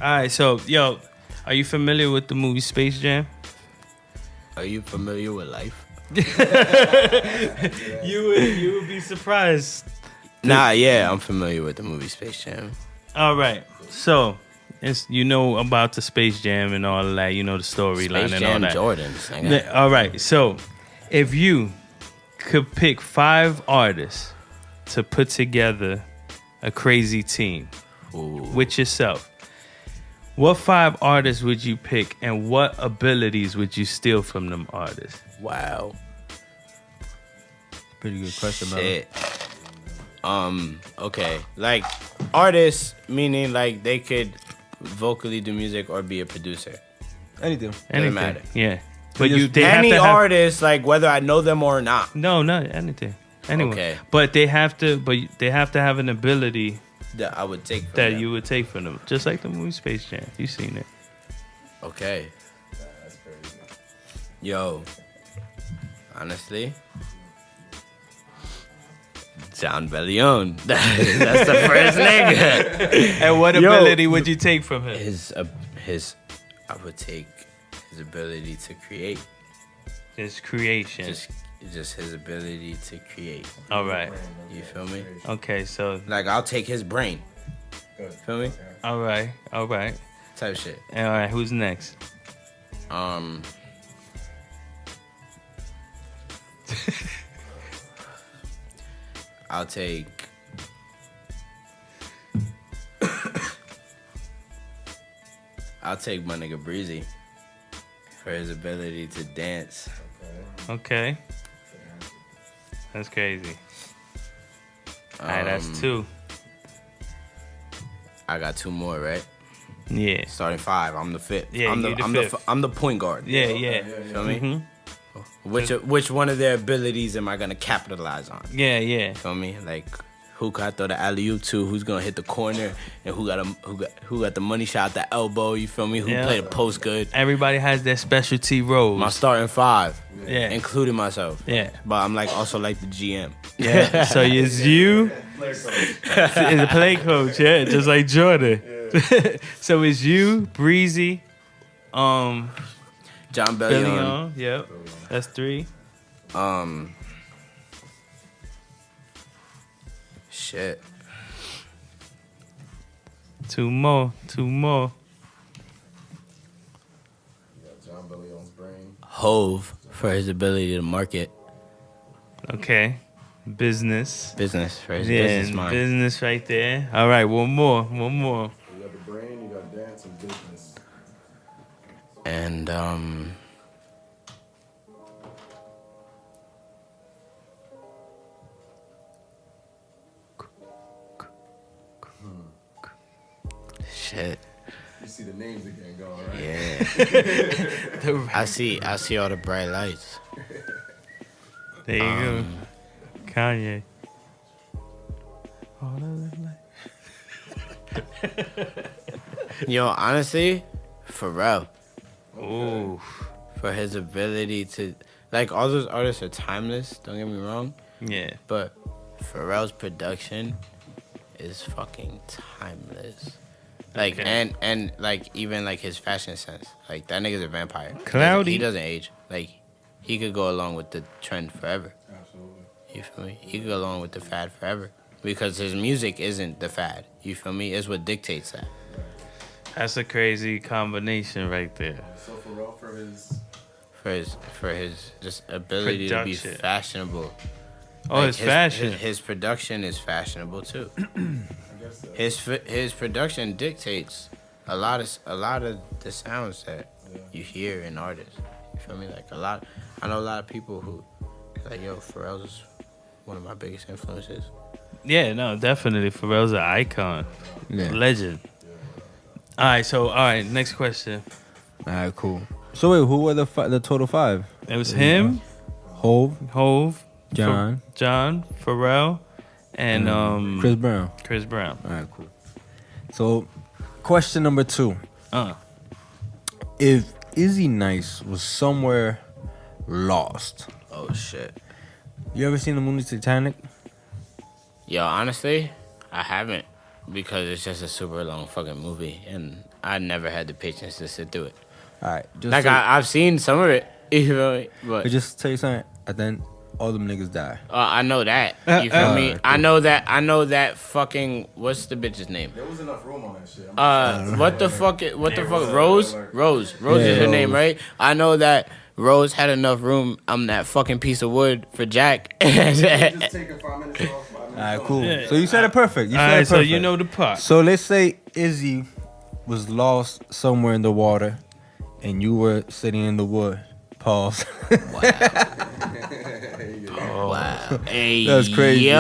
All right, so, yo, are you familiar with the movie Space Jam? Are you familiar with life? You would be surprised. Nah, yeah, I'm familiar with the movie Space Jam. All right, so you know about the Space Jam and all of that. You know the storyline Space and all Jam that. Jordans. nigga. All right, so if you could pick 5 artists to put together a crazy team Ooh. with yourself, what 5 artists would you pick, and what abilities would you steal from them artists? Wow. Pretty good question, Mello. Shit. Okay. Like, artists, meaning like they could vocally do music or be a producer. Anything. Anything, matter. yeah. But they have Any to have, artist, like whether I know them or not. no, anything, anyone. Okay. But they have to have an ability That I would take from that them. you would take from them, just like the movie Space Jam. You seen it? Okay. Yo. Honestly. Jon Bellion. That's the first nigga. And what Yo. ability would you take from him? I would take his ability to create. His creation. Just his ability to create. All right. You feel me? Okay. So. Like, I'll take his brain. Feel me? All right. Type shit. All right. Who's next? I'll take. I'll take my nigga Breezy for his ability to dance. Okay. That's crazy. All right. That's 2. I got 2 more, right? Yeah. Starting 5. I'm the 5th. Yeah, I'm you the, the fifth. I'm the point guard. Yeah. Feel me? Mhm. Which one of their abilities am I gonna capitalize on? Yeah. Feel me? Like, who can I throw the alley oop to? Who's gonna hit the corner? And who got the money shot at the elbow? You feel me? Who Yeah. played the post good? Everybody has their specialty roles. My starting 5, Yeah. including myself. Yeah. But I'm like also like the GM. Yeah. So it's you. It's a play coach. Yeah. Just like Jordan. So it's you, Breezy, Jon Bellion. Bellion. Yep. That's 3. Shit. 2 more. Jon Bellion's brain. Hove for his ability to market. Okay. Business. Business for his Yeah, business mind. business right there. All right, one more. You got the brain, you got dance and business. And shit. You see the names again going, right? Yeah. I see all the bright lights. There you go. Kanye. All Yo, honestly, Pharrell. Ooh. For his ability to, like, all those artists are timeless, don't get me wrong, Yeah. but Pharrell's production is fucking timeless. Like, Okay. and like, even like his fashion sense, like, that nigga's a vampire. Cloudy. He doesn't age. Like, he could go along with the trend forever. Absolutely. You feel me? He could go along with the fad forever because his music isn't the fad. You feel me? It's what dictates that. That's a crazy combination right there. So Pharrell for his For his just ability to be Production. fashionable. Oh, Like, it's fashion. His production is fashionable too. I guess His production dictates a lot of the sounds that you hear in artists. You feel me? Like, I know a lot of people who like, yo, Pharrell's one of my biggest influences. Yeah, no, definitely. Pharrell's an icon, Yeah. legend. All right. Next question. All right, cool. So wait, who were the total 5? It was him, Hove, Hove, John, John, Pharrell, and Chris Brown. Chris Brown. All right, cool. So, question number 2. Uh, If IzzyNyce was somewhere lost, Oh shit. you ever seen the movie Titanic? Yo, honestly, I haven't because it's just a super long fucking movie, and I never had the patience to sit through it. All right, just Like I've seen some of it, you feel me? But just tell you something. At the end, all them niggas die. I know that. You feel me? cool. I know that fucking what's the bitch's name? There was enough room on that shit. What the fuck? Rose is her name, right? I know that Rose had enough room on that fucking piece of wood for Jack. Just taking 5 minutes off. All right, cool. So you said it perfect. You all said right, it so perfect. you know the part. So let's say Izzy was lost somewhere in the water, and you were sitting in the wood. Pause. Wow. Hey, That's crazy. Yo.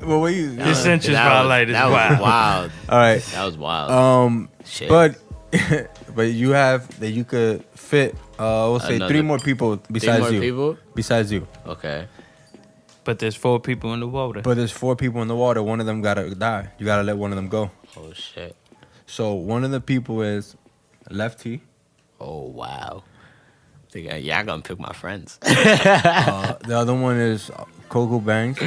Well, what you? This Central Spotlight is that wild. was wild. All right. That was wild. Shit. But you have that you could fit. We'll say Another- 3 more people besides more you. people? Besides you. Okay. But there's 4 people in the water. But there's 4 people in the water. One of them gotta die. You gotta let one of them go. Oh shit. So one of the people is Lefty. Oh wow. Y'all gonna pick my friends. The other one is Coco Bangs.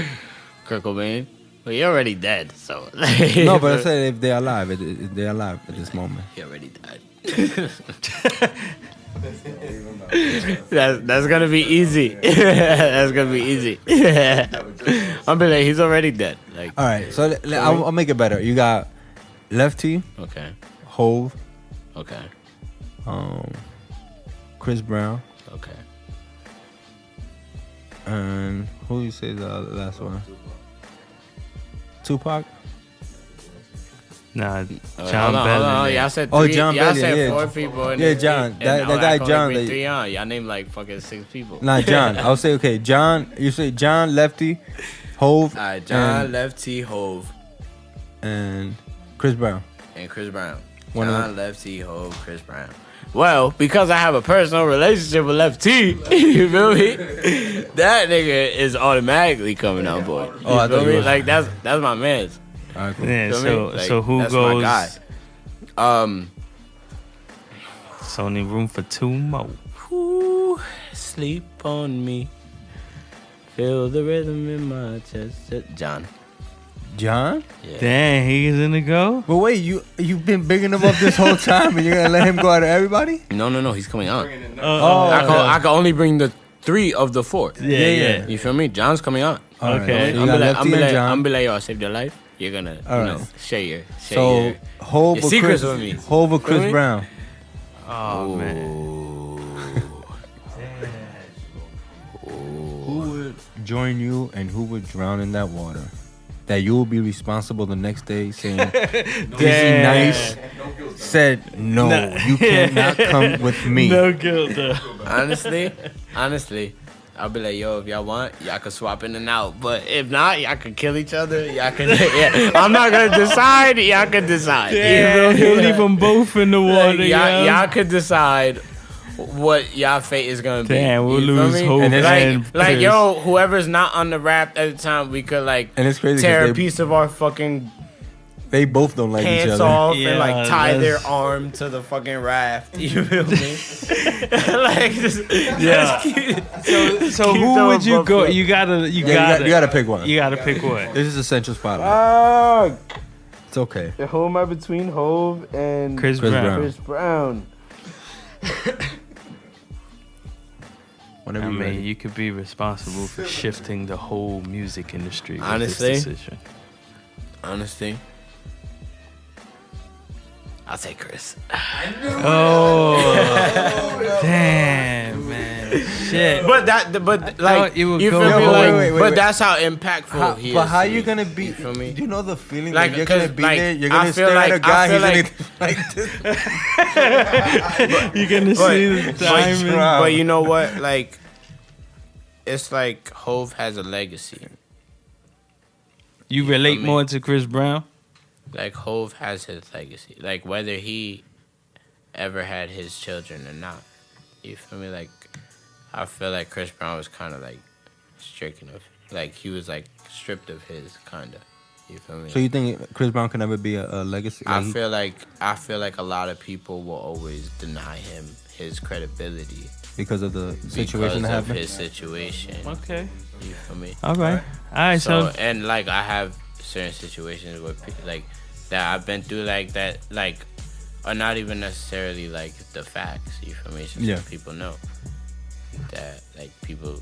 Kurt Cobain. Well, you're already dead, so. No, but I said if they're alive. If they're alive at this moment. He already died. that's gonna be easy. That's gonna be easy. I'm be like, he's already dead. Like, All right. So I'll make it better. You got Lefty, okay, Hove, okay, Chris Brown, okay. and who you say the last one? Tupac. Nah, Hold Jon on. Bellion. Y'all said Oh, three. Jon Y'all Bellion, said yeah. 4 people. And Yeah, John. That guy John, Bring that- 3 on. Y'all named like fucking 6 people. Nah, John. I'll say okay. John. You say John, Lefty, Hove, All right, John, Lefty, Hove, and Chris Brown. and Chris Brown. One of John, Lefty, Hove, Chris Brown. Well, because I have a personal relationship with Lefty, you feel me? That nigga is automatically coming on board. You Oh, I feel thought me? you was- Like that's my man's. All right, cool. Yeah, Feel me? so Like, so who that's my goes? guy. It's only room for 2 more. Ooh, sleep on me. Feel the rhythm in my chest. John. John. Yeah. Damn, he's in the go. But wait, you've been bigging him up this whole time, and you're gonna let him go out of everybody? No, he's coming on. Oh, I can only bring the 3 of the 4. Yeah. You feel me? John's coming on. All right. Okay. So you got Lefty and John. I'm be like, yo, I saved your life. You're gonna, All you know, right. share your So Hove your or secrets Chris, with me. Hove or Chris Feel me? Brown. Oh man. Who would join you and who would drown in that water? That you will be responsible the next day saying, IzzyNyce said, no, you cannot come with me. No guilt though. honestly, I'll be like, yo, if y'all want, y'all can swap in and out. But if not, y'all can kill each other. Y'all can. Yeah, I'm not gonna decide. Y'all can decide. Yeah, You feel he'll me? leave them both in the water. Like, yo. y'all could decide what y'all fate is gonna be. Damn, we'll You feel lose me? Hope And it's and Like Chris. yo, whoever's not on the rap at the time, we could like And it's crazy tear a 'cause piece of our fucking they both don't like each pants other. off Yeah, and like tie their that's- arm to the fucking raft. You feel me? Like just, Yeah. So keep who them would you above go? foot. You gotta You gotta pick one. You gotta pick one. This is Essential Spotlight. It's okay. Who am I between Hove and Chris Chris Brown. Brown. Chris Brown? Whenever I you're mean, ready. you could be responsible for shifting the whole music industry with Honestly? this decision. Honestly, I'll take Chris. Oh, damn, man, shit. But like, thought you would you go- feel me? Yo, Like, wait, but wait. that's how impactful he is. But how to you me. gonna be? You feel me? Do you know the feeling Like, like you're gonna 'cause, be like, there? You're I gonna feel stare at a like- guy. I feel He's gonna like this. You're gonna see the diamond. Wow. But you know what? Like, it's like Hove has a legacy. You relate feel me? more to Chris Brown? Like Hove has his legacy. Like whether he ever had his children or not. You feel me? Like I feel like Chris Brown was kind of like stricken of, like he was like stripped of his kind of. You feel me? So you think Chris Brown can never be a legacy? I feel like a lot of people will always deny him his credibility because of the situation because that of happened. his situation. Okay. You feel me? All right. All right. So So, and like I have certain situations where like that I've been through like that like are not even necessarily like the facts. You feel me? It's just Yeah. that people know that like people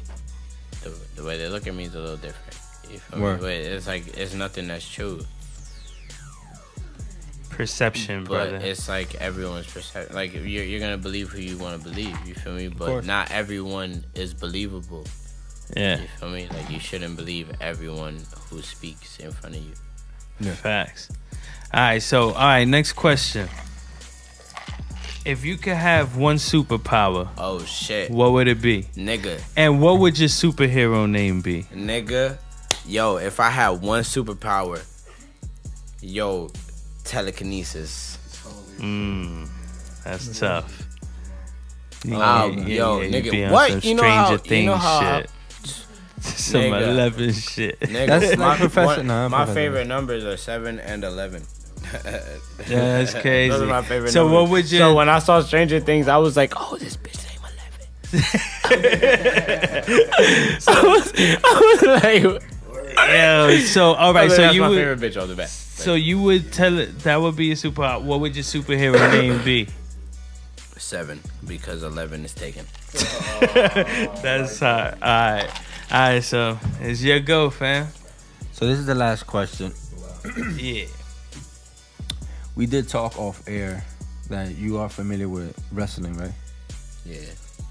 the way they look at me is a little different. You feel me? Word. But it's like it's nothing that's true. perception, But brother. it's like everyone's perception. Like you're gonna believe who you want to believe. You feel me? But course. not everyone is believable. Yeah. You feel me? Like you shouldn't believe everyone who speaks in front of you. Facts. All right. So, all right. Next question. If you could have one superpower, Oh shit, what would it be? nigga, And what would your superhero name be? nigga, yo. If I had one superpower, yo, telekinesis. That's tough. Yo, you'd nigga, be on what? some You know how? Stranger You know Things how? shit. Some Nigga. 11 shit. Nigga, That's like Professor- nah, my Professor. favorite numbers are 7 and 11. That's crazy. Those are my favorite So numbers. what would you? So when I saw Stranger Things, I was like, oh, this bitch name 11. So I was like, Yo, so all right, so that's you my would, favorite bitch on the back. so you would tell it that would be a superpower. What would your superhero name be? 7 because 11 is taken. That's hot. All right. So it's your go, fam. So this is the last question. Yeah. We did talk off air that you are familiar with wrestling, right? Yeah.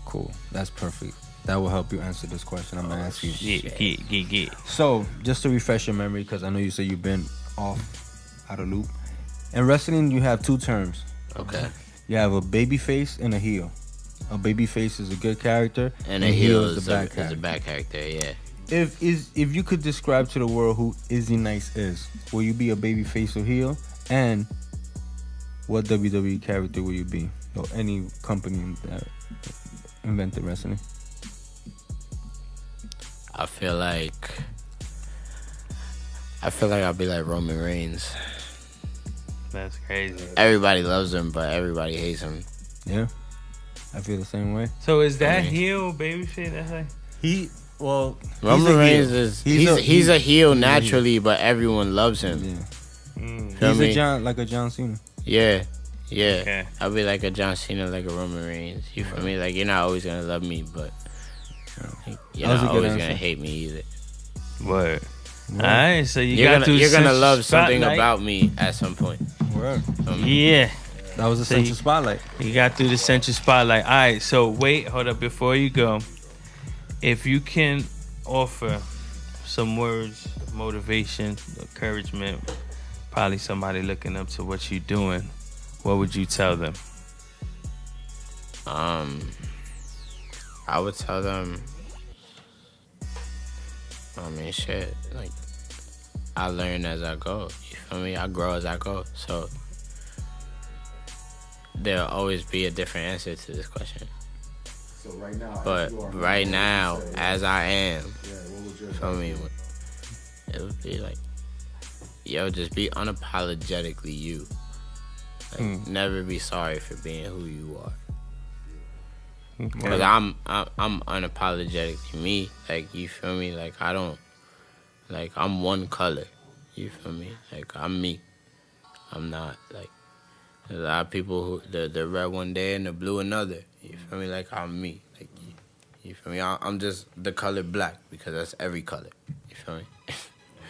Cool. That's perfect. That will help you answer this question I'm gonna ask you. Yeah. So, just to refresh your memory, because I know you said you've been out of loop. In wrestling, you have two terms. Okay. You have a baby face and a heel. A baby face is a good character, And a heel is a bad a character. bad character, yeah. If you could describe to the world who IzzyNyce is, will you be a baby face or heel? And what WWE character will you be? Or any company that invented wrestling? I feel like I'll be like Roman Reigns. That's crazy. Everybody loves him, but everybody hates him. Yeah, I feel the same way. So is that I mean- heel babyface? That's like Roman a Reigns heel. is He's he's a- a heel naturally, but everyone loves him. Yeah, Feel he's me? like a John Cena. Yeah. Okay. I'll be like a John Cena, like a Roman Reigns. You feel me? Like you're not always gonna love me, but you're That was a not good always answer. gonna hate me either. Word. All right. So You're gonna central love something spotlight. about me at some point. Word. Yeah. That was a So central you- spotlight. You got through the central spotlight. All right, so wait, hold up. Before you go, if you can offer some words, motivation, encouragement, probably somebody looking up to what you're doing, what would you tell them? I would tell them, I mean, shit, like, I learn as I go. You feel me? I grow as I go. So, there'll always be a different answer to this question. So right now, But right now, as I am, what would your feel me? It would be like, yo, just be unapologetically you. Like, never be sorry for being who you are. Because I'm unapologetically me. Like, you feel me? Like, I don't, like, I'm one color. You feel me? Like, I'm me. I'm not, like, there's a lot of people who, the red one day and the blue another. You feel me? Like, I'm me. Like, you feel me? I'm just the color black because that's every color. You feel me?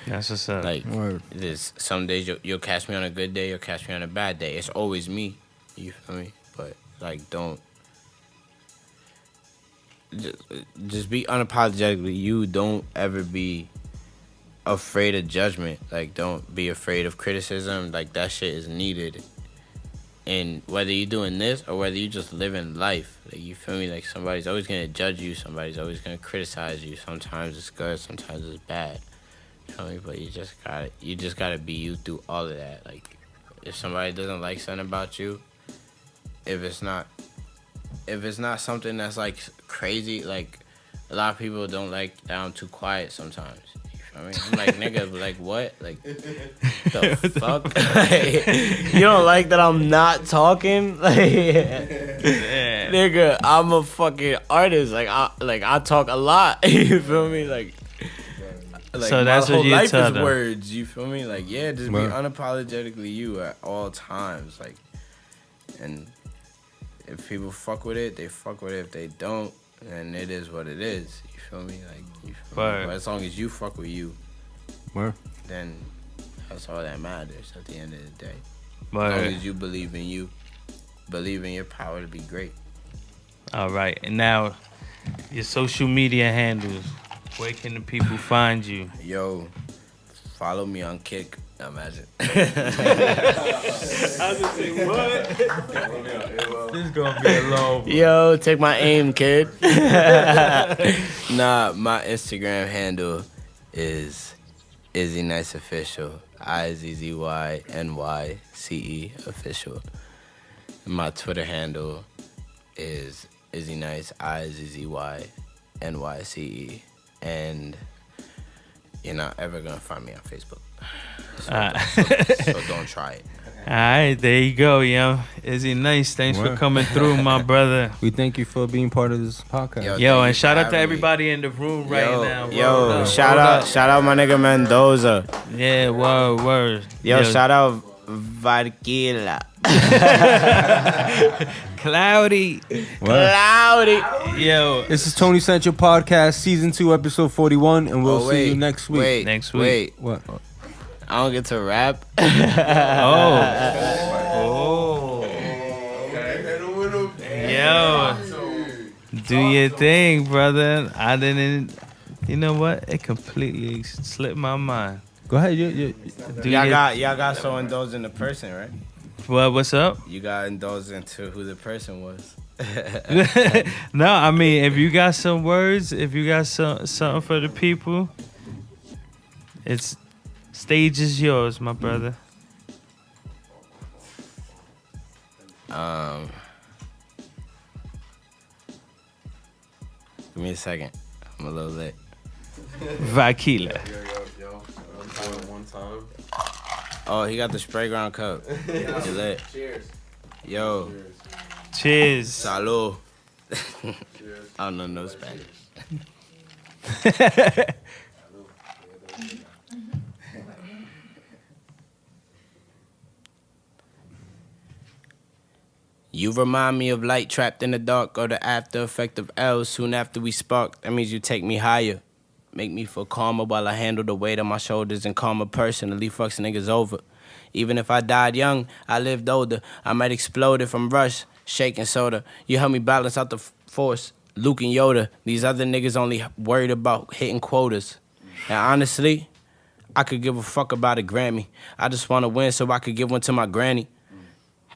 That's what's up. Like, Word. there's some days you'll catch me on a good day, you'll catch me on a bad day. It's always me. You feel me? But, like, don't. Just be unapologetically you. Don't ever be afraid of judgment. Like, don't be afraid of criticism. Like, that shit is needed. And whether you're doing this or whether you just living life, like, you feel me? Like, somebody's always gonna judge you. Somebody's always gonna criticize you. Sometimes it's good. Sometimes it's bad. But you just gotta be you through all of that. Like, if somebody doesn't like something about you, if it's not something that's like crazy, like a lot of people don't like that I'm too quiet sometimes. I mean, I'm like, nigga, like what? Like, the fuck? Like, you don't like that I'm not talking? Like, nigga, I'm a fucking artist. Like, I talk a lot. You feel me? Like so that's my what whole you life tell is them. words. You feel me? Like, yeah, just be Right. unapologetically you at all times. Like, and if people fuck with it, they fuck with it. If they don't, then it is what it is. You feel me? Like, you feel me? But as long as you fuck with you, Where? then that's all that matters at the end of the day. As Word. long as you, believe in your power to be great. All right, and now your social media handles. Where can the people find you? Yo, follow me on Kick. Imagine. This is gonna be a long. Yo, take my aim, kid. Nah, my Instagram handle is IzzyNyce Official. IzzyNyce Official. And my Twitter handle is IzzyNyce, IzzyNyce. And you're not ever gonna find me on Facebook. So don't try it. All right, there you go, yo. IzzyNyce, thanks for Word. coming through, my brother. We thank you for being part of this podcast. Yo, Yo, thank and you shout for out to having me. everybody in the room right now. Yo, Word up, shout word out, up. shout out my nigga Mendoza. Yeah, word. Yo, shout out Vodkila. Cloudy. Cloudy. Yo, This is Tony Central Podcast, Season 2, Episode 41, and we'll see you next week. Next week. Wait, What? I don't get to rap. Oh. Yo. Do your thing, brother. I didn't. You know what? It completely slipped my mind. Go ahead. Do Y'all your- got so indulged in the person, right? What? What's up? You got indulged into who the person was. No, I mean, if you got some words, if you got something for the people, it's stage is yours, my brother. Give me a second. I'm a little lit. Vodkila. One time. Oh, he got the spray ground cup. You lit. Cheers. Yo, Cheers. salud. I don't know no Spanish. You remind me of light trapped in the dark or the after effect of L. Soon after we spark, that means you take me higher. Make me feel calmer while I handle the weight on my shoulders and calmer personally fucks niggas over. Even if I died young, I lived older. I might explode if I'm rushed, shaking soda. You help me balance out the force. Luke and Yoda, these other niggas only worried about hitting quotas. And honestly, I could give a fuck about a Grammy. I just want to win so I could give one to my granny.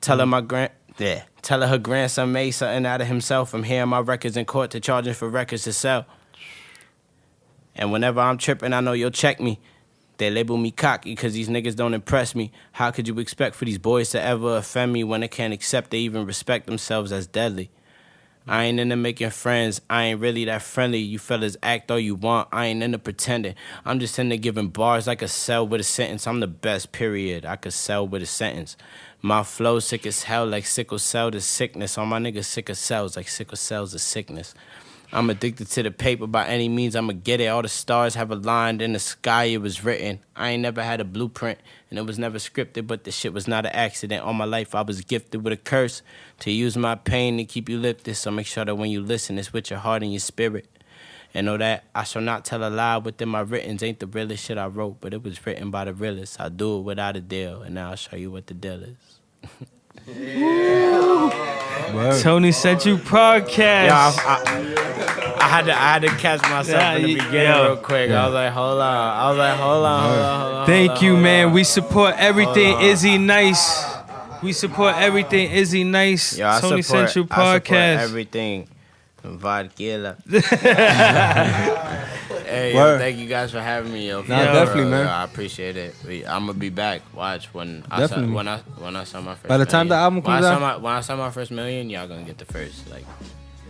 Tell her Tell her grandson made something out of himself from hearing my records in court to charging for records to sell. And whenever I'm tripping, I know you'll check me. They label me cocky because these niggas don't impress me. How could you expect for these boys to ever offend me when they can't accept they even respect themselves as deadly? I ain't into making friends. I ain't really that friendly. You fellas act all you want. I ain't into pretending. I'm just into giving bars like a cell with a sentence. I'm the best, period. I could sell with a sentence. My flow sick as hell like sickle cell to sickness. All my niggas sick of cells like sickle cells of sickness. I'm addicted to the paper by any means. I'ma get it. All the stars have aligned in the sky. It was written. I ain't never had a blueprint, and it was never scripted. But the shit was not an accident. All my life I was gifted with a curse to use my pain to keep you lifted. So make sure that when you listen, it's with your heart and your spirit. And know that I shall not tell a lie within my writtens. Ain't the realest shit I wrote, but it was written by the realest. I do it without a deal, and now I'll show you what the deal is. Tony sent you podcast. I had to catch myself in the beginning real quick. I was like, hold on. Thank you, man. We support everything IzzyNyce. We support everything IzzyNyce. Yo, Tony support, Central I support Podcast. everything. Vodkila. Hey, Word. yo, thank you guys for having me, yo. Nah, definitely, man. Yo, I appreciate it. I'm gonna be back. Watch when I Definitely. when I sell my first. By the time million. the album comes when I out? sell when I sell my first million, y'all gonna get the first like.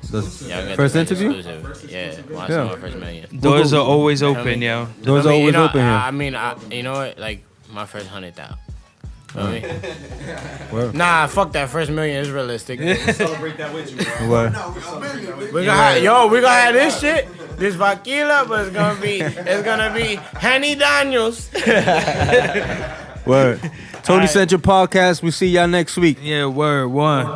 So, Y'all get first the interview? exclusive. Yeah, when I sell my first million. Doors are always open, yo. Doors are always open here. I mean, you know what? Like my first 100,000. Word. Nah, fuck that. First million is realistic. Celebrate that with you. Word. We gonna have this shit, this Vodkila, but it's gonna be Henny Daniels. Word. Tony Central Podcast. We see y'all next week. Yeah, word one.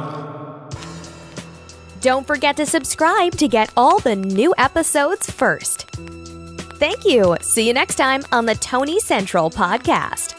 Don't forget to subscribe to get all the new episodes first. Thank you. See you next time on the Tony Central Podcast.